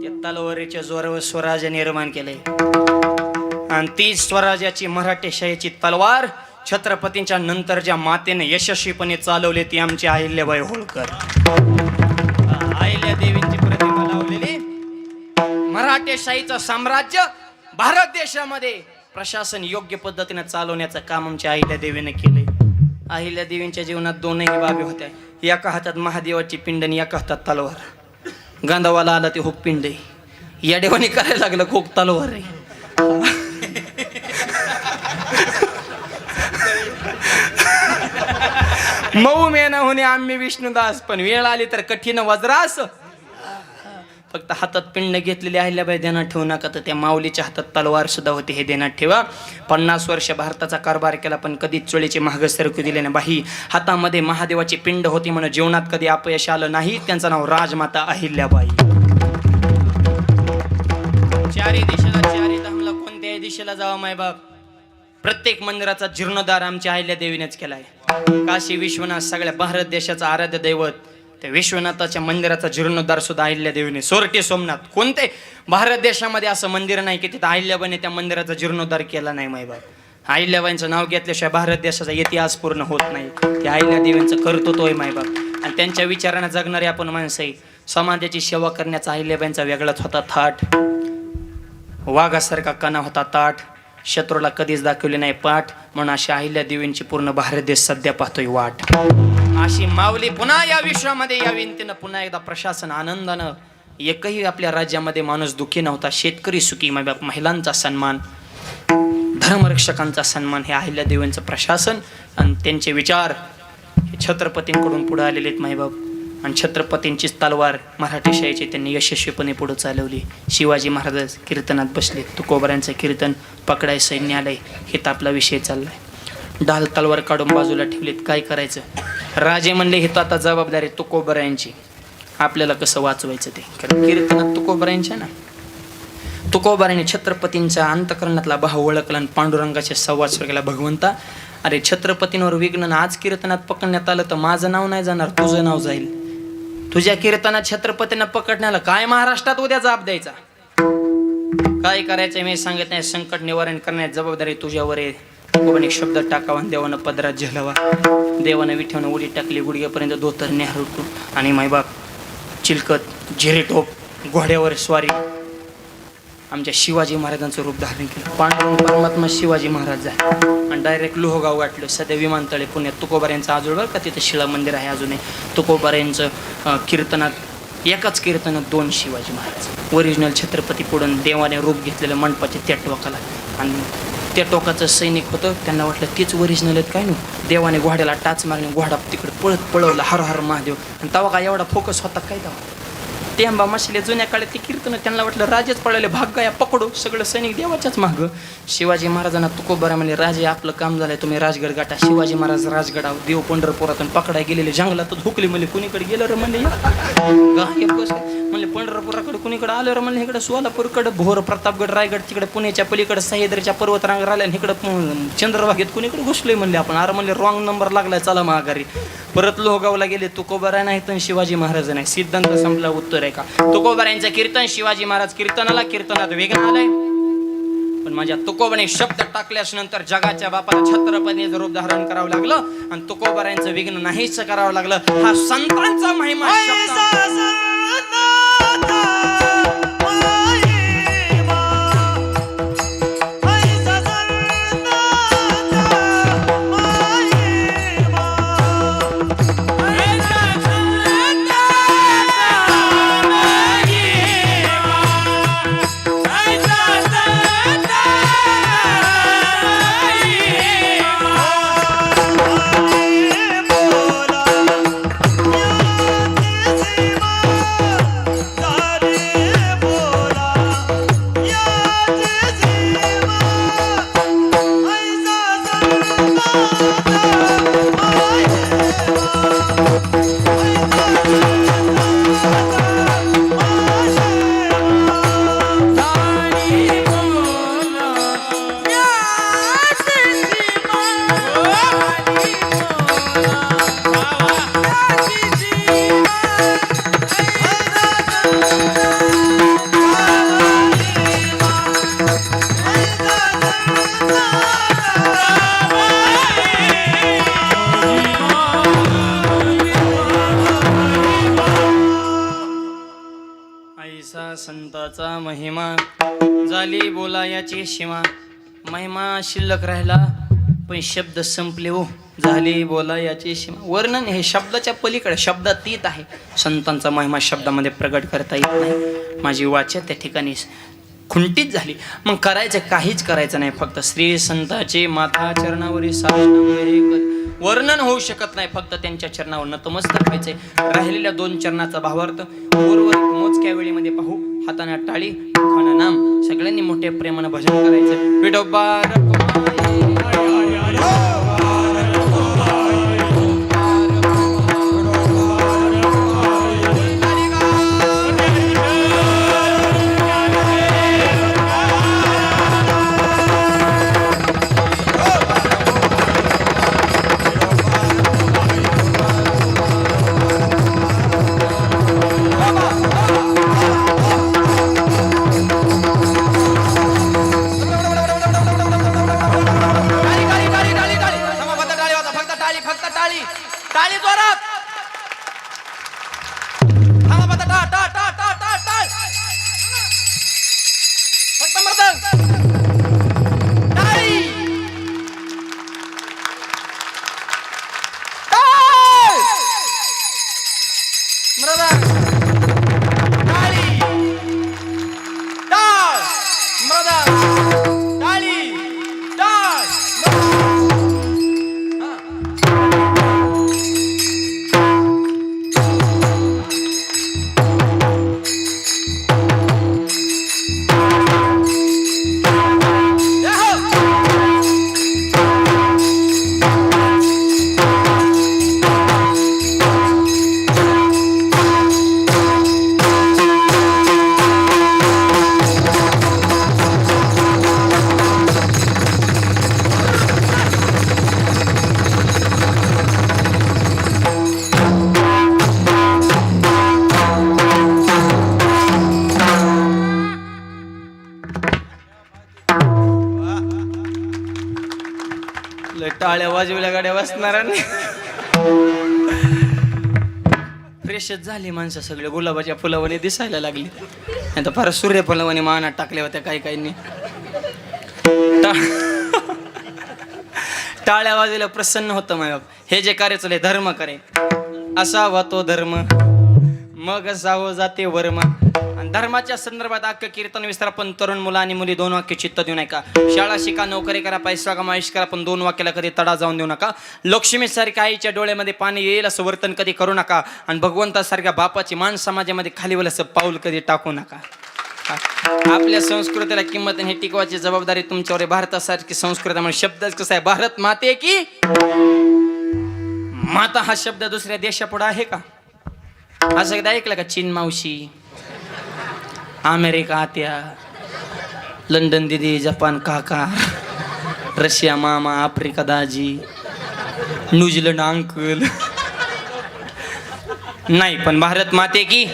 त्या तलवारीच्या जोरावर स्वराज्य निर्माण केले आणि ती स्वराज्याची मराठेशाहीची तलवार छत्रपतींच्या नंतर ज्या मातेने यशस्वीपणे चालवली ती आमची अहिल्याबाई होळकर. अहिल्या देवींची प्रतिमा लावलेली मराठेशाहीचं साम्राज्य भारत देशामध्ये प्रशासन योग्य पद्धतीने चालवण्याचं काम आमच्या अहिल्या देवीने केले. अहिल्या देवींच्या जीवनात दोनही बाबी होत्या. एका हातात महादेवाची पिंड आणि एका हातात तलवार. गांधावाला आला ते हुक पिंड आहे, या देवाने करायला लागलं हुक तलवार आहे. मऊ मेना होणे आम्ही विष्णुदास, पण वेळ आली तर कठीण वज्रास. फक्त हातात पिंड घेतलेली अहिल्याबाई ध्यानात ठेवू नका, तर त्या माऊलीच्या हातात तलवार सुद्धा होती हे ध्यानात ठेवा. 50 वर्ष भारताचा कारभार केला पण कधीच चोळीचे महाग सरकू दिले नाही. बाही हातामध्ये महादेवाची पिंड होती म्हणून जीवनात कधी अपयश आलं नाही. त्यांचं नाव राजमाता अहिल्याबाई. चारी दिशेला चारी धामला कोणत्याही दिशेला जावं मायबाप, प्रत्येक मंदिराचा जीर्णोद्धार आमच्या अहिल्या देवीनेच केलाय. काशी विश्वनाथ सगळ्या भारत देशाचा आराध्य दैवत, त्या विश्वनाथाच्या मंदिराचा जीर्णोद्धार सुद्धा अहिल्या देवीने. सोरटी सोमनाथ, कोणते भारत देशामध्ये असं मंदिर नाही की तिथं अहिल्याबाईने त्या मंदिराचा जीर्णोद्धार केला नाही मायबाप. अहिल्याबाईंचं नाव घेतल्याशिवाय भारत देशाचा इतिहास पूर्ण होत नाही. त्या अहिल्या देवींचं कर्तृत्व आहे मायबाप. आणि त्यांच्या विचाराने जगणारे आपण माणसं आहे. समाजाची सेवा करण्याचा अहिल्याबाईंचा वेगळाच होता थाट. वाघासारखा कणा होता ताट, शत्रूला कधीच दाखवले नाही पाठ, म्हणून अशी अहिल्या देवींची पूर्ण भारत देश सध्या पाहतोय वाट. अशी माऊली पुन्हा या विश्वामध्ये यावी, तिनं पुन्हा एकदा प्रशासन आनंदानं. एकही आपल्या राज्यामध्ये माणूस दुःखी नव्हता. शेतकरी सुखी मायबाप, महिलांचा सन्मान, धर्मरक्षकांचा सन्मान, हे अहिल्या देवींचं प्रशासन आणि त्यांचे विचार हे छत्रपतींकडून पुढे आलेले आहेत मायबाप. आणि छत्रपतींचीच तलवार मराठेशाहीची त्यांनी यशस्वीपणे पुढे चालवली. शिवाजी महाराज कीर्तनात बसले, तुकोबाऱ्यांचं कीर्तन पकडाय सैन्य आलंय, हे तर आपला विषय चाललाय. ढाल तलवार काढून बाजूला ठेवलीत, काय करायचं. राजे म्हणले हे तर आता जबाबदारी तुकोबाऱ्यांची, आपल्याला कसं वाचवायचं ते. कारण कीर्तनात तुकोबाऱ्यांच्या ना, तुकोबाऱ्याने छत्रपतींच्या अंतकरणातला भाव ओळखला आणि पांडुरंगाच्या संवाद सुरू केला. भगवंता, अरे छत्रपतींवर विघ्न आज कीर्तनात पकडण्यात आलं तर माझं नाव नाही जाणार, तुझं नाव जाईल. तुझ्या कीर्तनात छत्रपतींना पकडण्याला काय महाराष्ट्रात उद्या जाब द्यायचा, काय करायचं मी सांगत नाही. संकट निवारण करण्याची जबाबदारी तुझ्यावर आहे. कोण एक शब्द टाकावा, देवानं पदरात झेलावा. देवानं विठ्यानं उडी टाकली, गुडघ्यापर्यंत धोतर नेहरू आणि मायबाप चिलकत, झिरेटोप, घोड्यावर स्वारी. आमच्या शिवाजी महाराजांचं रूप धारण केलं. पांडुरंग परमात्मा शिवाजी महाराज झाले आणि डायरेक्ट लोहगाव गाठलं. सध्या विमानतळे पुण्यात. तुकोबाऱ्यांचं आजोळ बरं का, तिथं शिळा मंदिर आहे अजूनही. तुकोबाऱ्यांचं कीर्तनात, एकाच कीर्तनात 2 शिवाजी महाराज. ओरिजिनल छत्रपती पुढून देवाने रूप घेतलेलं मंडपाचे त्या टोकाला, आणि त्या टोकाचं सैनिक होतं. त्यांना वाटलं तेच ओरिजिनल आहेत काय. देवाने घोड्याला टाच मारणे, घोडा तिकडे पळवला, हर हर महादेव. आणि तेव्हा काय एवढा फोकस होता काय तेव्हा. टेंबा मशले जुन्या काळात ते कीर्तन, त्यांना वाटलं राजेच पळाले, भाग गाया पकडो, सगळं सैनिक देवाच्याच मागं. शिवाजी महाराजांना तुकोबारा म्हणले, राजे आपलं काम झालंय, तुम्ही राजगड गाठा. शिवाजी महाराज राजगडावर, देव पंढरपुरातून पकडाय गेलेले जंगलातच हुकले. म्हणले कुणीकडे गेलं रे म्हणले, म्हणले पंढरपुराकडे कुणीकडे आलं रे म्हणले, इकडे सोलापूरकडे भोर, प्रतापगड, रायगड, तिकडे पुण्याच्या पलीकडे सह्याद्रीच्या पर्वतरांग राहिल्या, इकडं चंद्रभागेत कुणीकडे घुसलोय म्हणले आपण. अरे म्हणले रॉंग नंबर लागलाय, चला माघारी. परत लोहगावला गेले. तुकोबारा नाही तर शिवाजी महाराज नाही. सिद्धांत संपला, उत्तर आहे का. तुकोबाऱ्यांचं कीर्तन, शिवाजी महाराज कीर्तनाला, कीर्तनात वेगळं आलंय. पण माझ्या तुकोबाने शब्द टाकल्यास नंतर जगाच्या बापाला छत्रपतीचं रूप धारण करावं लागलं आणि तुकोबाऱ्यांचं विघ्न नाहीच करावं लागलं. हा संतांचा महिमा संताचा महिमा झाली बोला याची सीमा महिमा शिल्लक राहिला पण शब्द संपले हो झाली बोला याची सीमा वर्णन हे शब्दाच्या पलीकडे शब्दातीत आहे संतांचा महिमा शब्दामध्ये प्रगट करता येत नाही माझी वाचा त्या ठिकाणी खुंटीत झाली मग करायचं काहीच करायचं नाही फक्त श्री संताचे माथा चरणावरील साष्टांग वर्णन होऊ शकत नाही फक्त त्यांच्या चरणावर नतमस्तक व्हायचंय राहिलेल्या 2 चरणाचा भावार्थ उर्वरित मोजक्या वेळेमध्ये पाहू हाताने टाळी खाना नाम सगळ्यांनी मोठ्या प्रेमानं भजन करायचं विठोबा टाळी जोरात थांबा फक्त टाळ टाळ टाळ टाळ टाळ टाळ फक्त मर्दन टाळी टाळ मर्दन टाळी टाळ मर्दन टाळी टाळ टाळ्या वाजवल्या गाड्या वाजणार फ्रेशच झाली माणसं सगळे गुलाबाच्या फुलावाने दिसायला लागली आता फार सूर्यफुलावाने मानात टाकल्या होत्या काही काहींनी टाळ्या वाजवल्या प्रसन्न होतं माय बाप हे जे कार्य चालले धर्म करे असावा तो धर्म मग असावं जाते वर्म आणि धर्माच्या संदर्भात अख्खं कीर्तन विस्तार पण तरुण मुलं आणि मुली 2 वाक्य चित्त देऊ नका शाळा शिका नोकरी करा पैसा कमा आयुष्य करा पण 2 वाक्याला कधी तडा जाऊन देऊ नका लक्ष्मीसारख्या आईच्या डोळ्यामध्ये पाणी येईल असं वर्तन कधी करू नका आणि भगवंतासारख्या बापाची मान समाजामध्ये खालीवर असं पाऊल कधी टाकू नका आपल्या संस्कृतीला किंमत हे टिकवायची जबाबदारी तुमच्यावर आहे भारतासारखी संस्कृती शब्दच कसा आहे भारत माते की माता हा शब्द दुसऱ्या देशापुढे आहे का असं एकदा ऐकलं का चीन मावशी अमेरिका आत्या लंडन दिदी जपान काका रशिया मामा आफ्रिका दाजी न्यूझीलंड अंकल नाही पण भारत माते की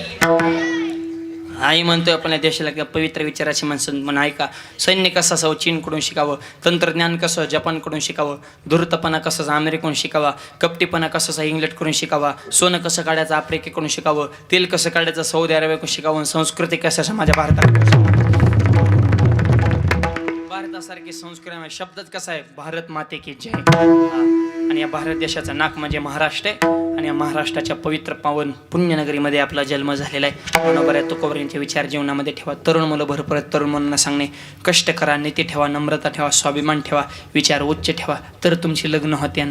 आई म्हणतोय आपल्या देशाला किंवा पवित्र विचाराची माणसं म्हणून ऐका सैन्य कसं असावं चीनकडून शिकावं तंत्रज्ञान कसं जपानकडून शिकावं धूर्तपणा कसं अमेरिकेकडून शिकावा कपटीपणा कसं इंग्लंडकडून शिकावा सोनं कसं काढायचं आफ्रिकेकडून शिकावं तेल कसं काढायचं सौदी अरेबियाकडून शिकावं संस्कृती कसं माझ्या भारताकडून भारतासारखी संस्कृती शब्दच कसा आहे भारत माते की जय आणि या भारत देशाचं नाक म्हणजे महाराष्ट्र आहे आणि या महाराष्ट्राच्या पवित्र पावन पुण्यनगरीमध्ये आपला जन्म झालेला आहे म्हणून या तुकोबरांचे विचार जीवनामध्ये ठेवा तरुण मुलं भरपूर तरुण मुलांना सांगणे कष्ट करा नीती ठेवा नम्रता ठेवा स्वाभिमान ठेवा विचार उच्च ठेवा तर तुमची लग्न होते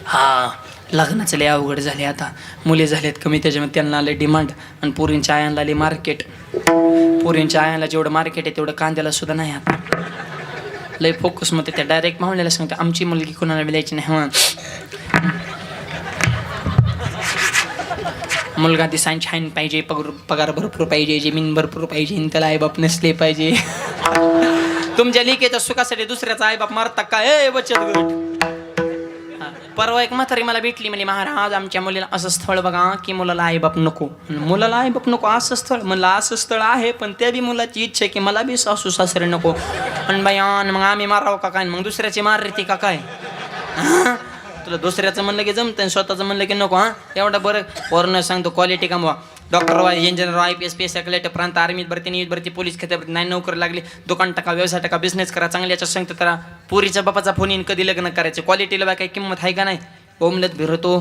हा लग्नाचं लय अवघड झाले आता मुली झालेत कमी त्याच्यामध्ये त्यांना आले डिमांड आणि पोरींच्या आयांना आले मार्केट पोरींच्या आयांना जेवढं मार्केट आहे तेवढं कांद्याला सुद्धा नाही आता लय फोकस मध्ये त्या डायरेक्ट मावण्याला सांगते आमची मुलगी कोणाला मिळायची नाही मुलगा ती सायन्स छान पाहिजे पगार भरपूर पाहिजे जमीन भरपूर पाहिजे त्याला आईबाप नसले पाहिजे तुमच्या लिकेच्या सुखासाठी दुसऱ्याचा आईबाप मारता काय बचत गट परवा एक म्हातारी मला भेटली म्हणजे महाराज आमच्या मुलीला असं स्थळ बघा की मुलाला आईबाप नको मुलाला आईबाप नको असं स्थळ म्हणलं असं स्थळ आहे पण त्या बी मुलाची इच्छा आहे की मला बी सासू सासरे नको आणि बाई मग आम्ही मारावं का काय मग दुसऱ्याची मार रे ती का काय तुला दुसऱ्याचं म्हणलं की जमतं स्वतःचं म्हणलं की नको एवढं बरं पोरांना सांगतो क्वालिटी कमवा doctor engineer IPS PSI collector प्रांत आर्मीत भरती नियुक्त भरती पोलीस खात्यात नाही नोकरी लागली दुकान टाका व्यवसाय टाका बिझनेस करा चांगल्याच्या संगत करा पुरीच्या बापाचा फोन येईन कधी लग्न करायचं क्वालिटीला बाय काही किंमत आहे का नाही बोमलत भिरतो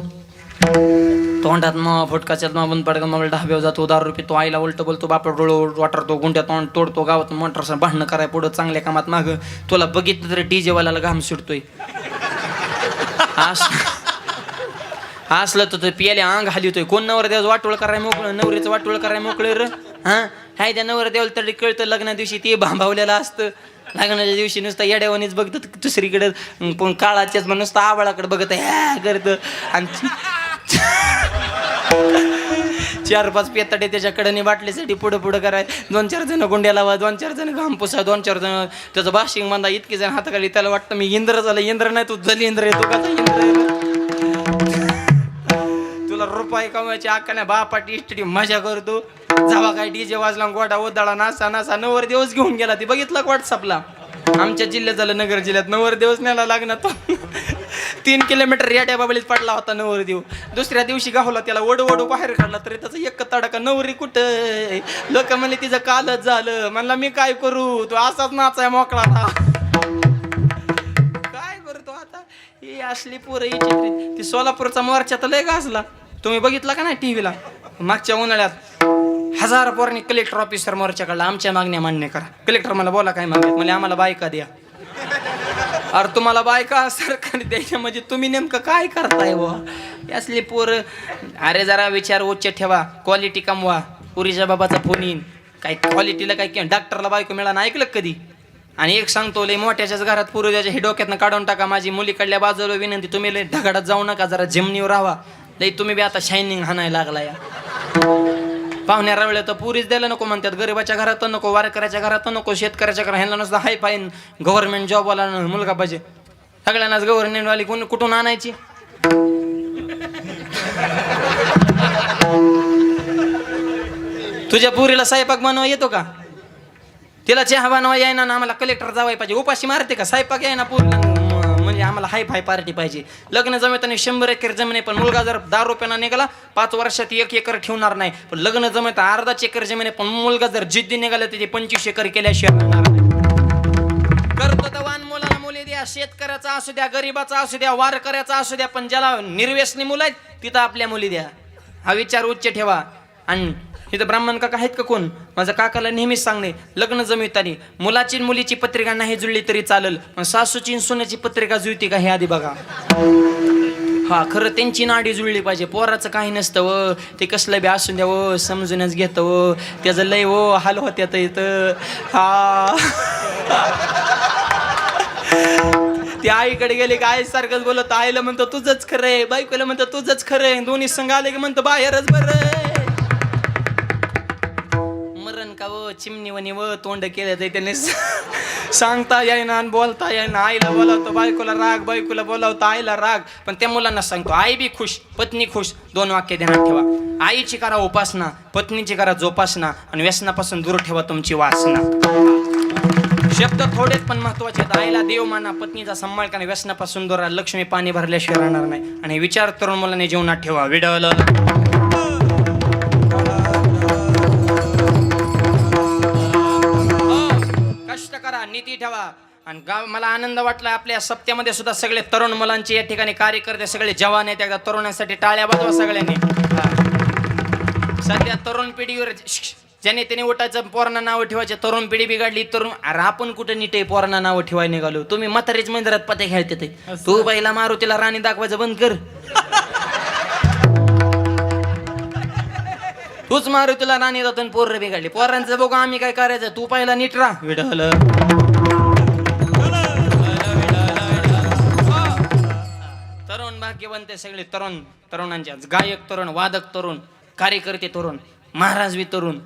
तोंडात मग फुटकाच्यात मग बंद पडका मग ढाब्यावर जातो ₹10 तो आईला उलट बोलतो बापा डोळो वाटरतो गुंड्या तोंड तोडतो गावात मोटरसं भांडणं कराय पुढं चांगल्या कामात माग तुला बघितलं तरी DJ वाल्याला घाम सुटतोय असलं तर पियाले अंग हालितोय कोण नवर देव वाटोळ कराय मोकळं नवरीचं वाटोळ कराय मोकळं र हा हाय त्या नवर देवाला तरी कळतं लग्ना दिवशी ते भांबावलेलं असतं लग्नाच्या दिवशी नुसतं येड्यावानीच बघतं दुसरीकडे पण काळाच्याच मग नुसतं आबाळाकडे बघत ह्या करतं आणि 4-5 पेताडे त्याच्याकडे बाटलीसाठी पुढं कराय 2-4 जण गुंड्या लावा 2-4 जण घाम पुसा 2-4 जण त्याचं बाशिंग बांधा इतके जण हाताखाली त्याला वाटतं मी इंद्र झालं इंद्र नाही तू जली इंद्र येतो का इंद्र तुला रुपये कमवायची अक्का नाही बापाटी इष्टी मजा करतो जावा काय DJ वाजला गोडा ओदाळा नासा नवर दिवस घेऊन गेला ती बघितलं व्हॉट्सअपला आमच्या जिल्ह्यात झालं नगर जिल्ह्यात नवर दिवस न्यायला लागणार तो 3 किलोमीटर याड्या बाबळीत पडला होता नवरदेव दुसऱ्या दिवशी गावला त्याला वडू बाहेर काढला तरी त्याचा एक तडका नवरी कुठं लोक म्हणले तिचं कालच झालं म्हणला मी काय करू तो असाच नाचाय मोकळा काय करतो आता ही असली पोरं ही ती सोलापूरचा मोर्चा तर लय गाजला तुम्ही बघितला का नाही टीव्हीला मागच्या उन्हाळ्यात 1000 पोरांनी कलेक्टर ऑफिसर मोर्चा काढला आमच्या मागण्या मान्य करा कलेक्टर मला बोला काय मागण्यात म्हणजे आम्हाला बायका द्या अरे तुम्हाला बायका सरकार द्यायच्या म्हणजे तुम्ही नेमकं काय करताय बुवा असली पोरं अरे जरा विचार उच्च ठेवा क्वालिटी कमवा पुरीच्या बाबाचा फोन येईन काय क्वालिटीला काय डॉक्टरला बायको मिळाला ऐकलं कधी आणि एक सांगतो लय मोठ्याच्याच घरात पुरुषाच्या हे डोक्यातनं काढून टाका माझी मुलीकडल्या बाजूला विनंती तुम्ही लय ढगाडात जाऊ नका जरा जमिनीवर राहा लय तुम्ही बी आता शायनिंग हाणायला लागला या पाहुण्या रावल्या तर पुरीच द्यायला नको म्हणतात गरिबाच्या घरात नको वारकऱ्याच्या घरात नको शेतकऱ्याच्या घरात ह्यांना नुसतं हाय फाईन गव्हर्नमेंट जॉबवाला मुलगा पाहिजे सगळ्यांनाच गव्हर्नमेंटवाली कोण कुठून आणायची तुझ्या पुरीला स्वयंपाक बनवा येतो का तिला चहा बनवा येईना ना आम्हाला कलेक्टर जावाय पाहिजे उपाशी मारते का स्वयंपाक येईना पुरीला म्हणजे आम्हाला हाय फाय पार्टी पाहिजे लग्न जमताना 100 एकर जमीन आहे पण मुलगा जर 10 रुपयाला निघाला 5 वर्षात 1 एकर ठेवणार नाही पण लग्न जमत अर्धा एकर जमीन आहे पण मुलगा जर जिद्दी निघाला त्याची 25 एकर केल्याशिवाय होणार नाही करतो तर वान मुलाला मुली द्या शेतकऱ्याचा असू द्या गरीबाचा असू द्या वारकऱ्याचा असू द्या पण ज्याला निर्व्यसनी मुलं आहेत तिथं आपल्या मुली द्या हा विचार उच्च ठेवा आणि इथं ब्राह्मण काका आहेत का कोण माझ्या काकाला नेहमीच सांगणे लग्न जमितानी मुलाची मुलीची पत्रिका नाही जुळली तरी चालेल पण सासूची सुनेची पत्रिका जुळती का हे आधी बघा हा खरं त्यांची नाडी जुळली पाहिजे पोराचं काही नसतं व ते कसलं बी असून द्या व समजूनच घेतं व त्याचं लय व हाल होत्यात इथं हा ते आईकडे गेले की आई सारखंच बोलत आईला म्हणतो तुझंच खरंय बायकोला म्हणतो तुझंच खरंय दोन्ही संघ आले की म्हणतो बाहेरच बरं मरण का व चिमणी व तोंड केलं तर त्याने सांगता येईना आणि बोलता येईना आईला बोलावतो बायकोला राग बायकोला बोलावतो आईला राग पण त्या मुलांना सांगतो आई बी खुश पत्नी खुश 2 वाक्य ध्यानात ठेवा आईची करा उपासना पत्नीची करा जोपासना आणि व्यसनापासून दूर ठेवा तुमची वासना शब्द थोडेच पण महत्वाचे आहेत आईला देव माना पत्नीचा सन्मान करा व्यसनापासून दूर लक्ष्मी पाणी भरल्याशिवाय राहणार नाही आणि विचार तरुण मुलांनी जीवनात ठेवा विडवलं कष्ट करा नीती ठेवा आणि मला आनंद वाटला आपल्या सप्त्यामध्ये सुद्धा सगळे तरुण मुलांचे या ठिकाणी कार्यकर्ते सगळे जवान आहेत एकदा तरुणांसाठी टाळ्या वाजवा सगळ्यांनी सध्या तरुण पिढीवर ज्याने त्याने उठायचं पोरांना नावं ठेवायचे तरुण पिढी बिघडली तरुण अरे आपण कुठं नीट आहे पोरांना नावं ठेवायला निघालो तुम्ही म्हातारीच मंदिरात पते खेळते ते तू पहिला मारुतीला राणी दाखवायचं बंद कर तूच मारुतीला राणी जातो पोरं बिघडली पोरांचं बघू आम्ही काय करायचं तू पहिला नीट राहा विडवलं तरुण भाग्यवंत सगळे तरुणांच्या गायक तरुण वादक तरुण कार्यकर्ते तरुण महाराज बी तरुण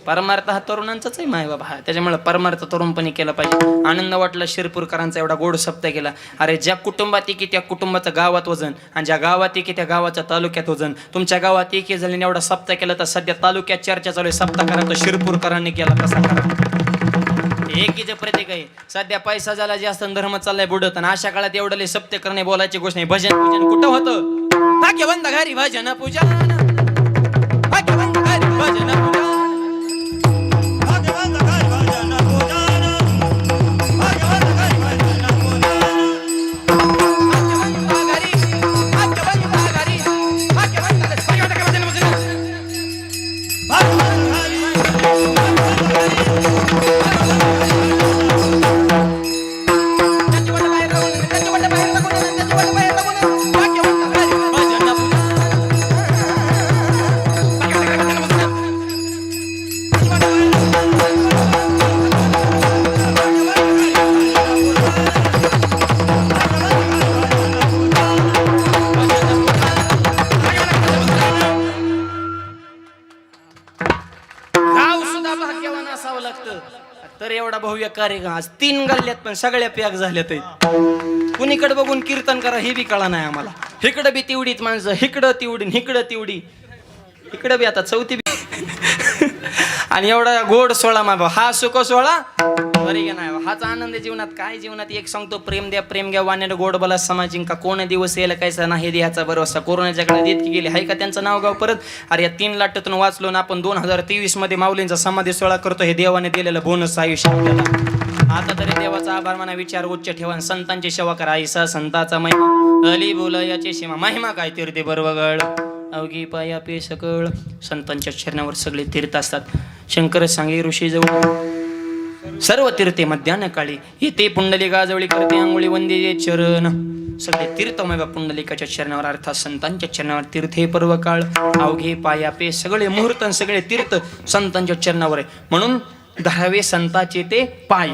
परमार्थ हा तरुणांचाच आहे माय बाबा हा त्याच्यामुळे परमार्थ तरुणपणे केला पाहिजे आनंद वाटला शिरपूरकरांचा एवढा गोड सप्ताह केला अरे ज्या कुटुंबात की त्या कुटुंबाचं गावात वजन आणि ज्या गावात की त्या गावाच्या तालुक्यात वजन तुमच्या गावात एकी झाल्याने एवढा सप्ताह केला तर सध्या तालुक्यात चर्चा चालू आहे सप्ताह करा तर शिरपूरकरांनी केला तसा करा एकीचं प्रतीक आहे सध्या पैसा झाला जास्त धर्म चाललाय बुडत आणि अशा काळात एवढं लय सप्ताह करणे बोलायची गोष्ट नाही भजन पूजन कुठं होतं भाग्यवंत घरी भजन पूजन भाग्यवंत घरी तर एवढा भव्य कार्यक्रम आज 3 गल्ल्यात पण सगळ्या पॅक झाल्यात कुणीकडे बघून कीर्तन करा हे बी कळा नाही आम्हाला. इकडं बी तेवढीच माणसं, इकडं तेवढी, इकडं तेवढी, इकडं बी आता चौथी बी आणि एवढा गोड सोळा माबा हा सुख सोळा बरे गे नाही हाच आनंद जीवनात. काय जीवनात एक सांगतो, प्रेम द्या प्रेम घ्या वाण्यानं गोड बोला समाजिंग का कोण दिवस येईल कायचा नाही द्याचा भरोसा. कोरोनाच्या काळात इतकी गेली हाय का त्यांचं नाव गाव परत. अरे या 3 लाटातून वाचलो ना आपण 2023 मध्ये माऊलींचा समाधी सोहळा करतो. हे देवाने दिलेलं बोनस आयुष्य आपल्याला. आता तरी देवाचा आभार म्हणा, विचार उच्च ठेवा, संतांची सेवा करा. ऐसा संताचा महिमा अली बोला याची सीमा. महिमा काय तीर्थे बरवगळ अवघी पाया पे सकळ. संतांच्या चरणावर सगळे तीर्थ असतात. शंकर सांगे ऋषी जवळ सर्व तीर्थे मध्यान काळी येते पुंडली गाजवळी करते आंघोळी वंदे चरण. सगळे तीर्थमय पुंडलिकाच्या चरणावर अर्थात संतांच्या चरणावर तीर्थे पर्व काळ अवघे पाया पे सगळे मुहूर्त सगळे तीर्थ संतांच्या चरणावर आहे. म्हणून 10वे संताचे ते पाय.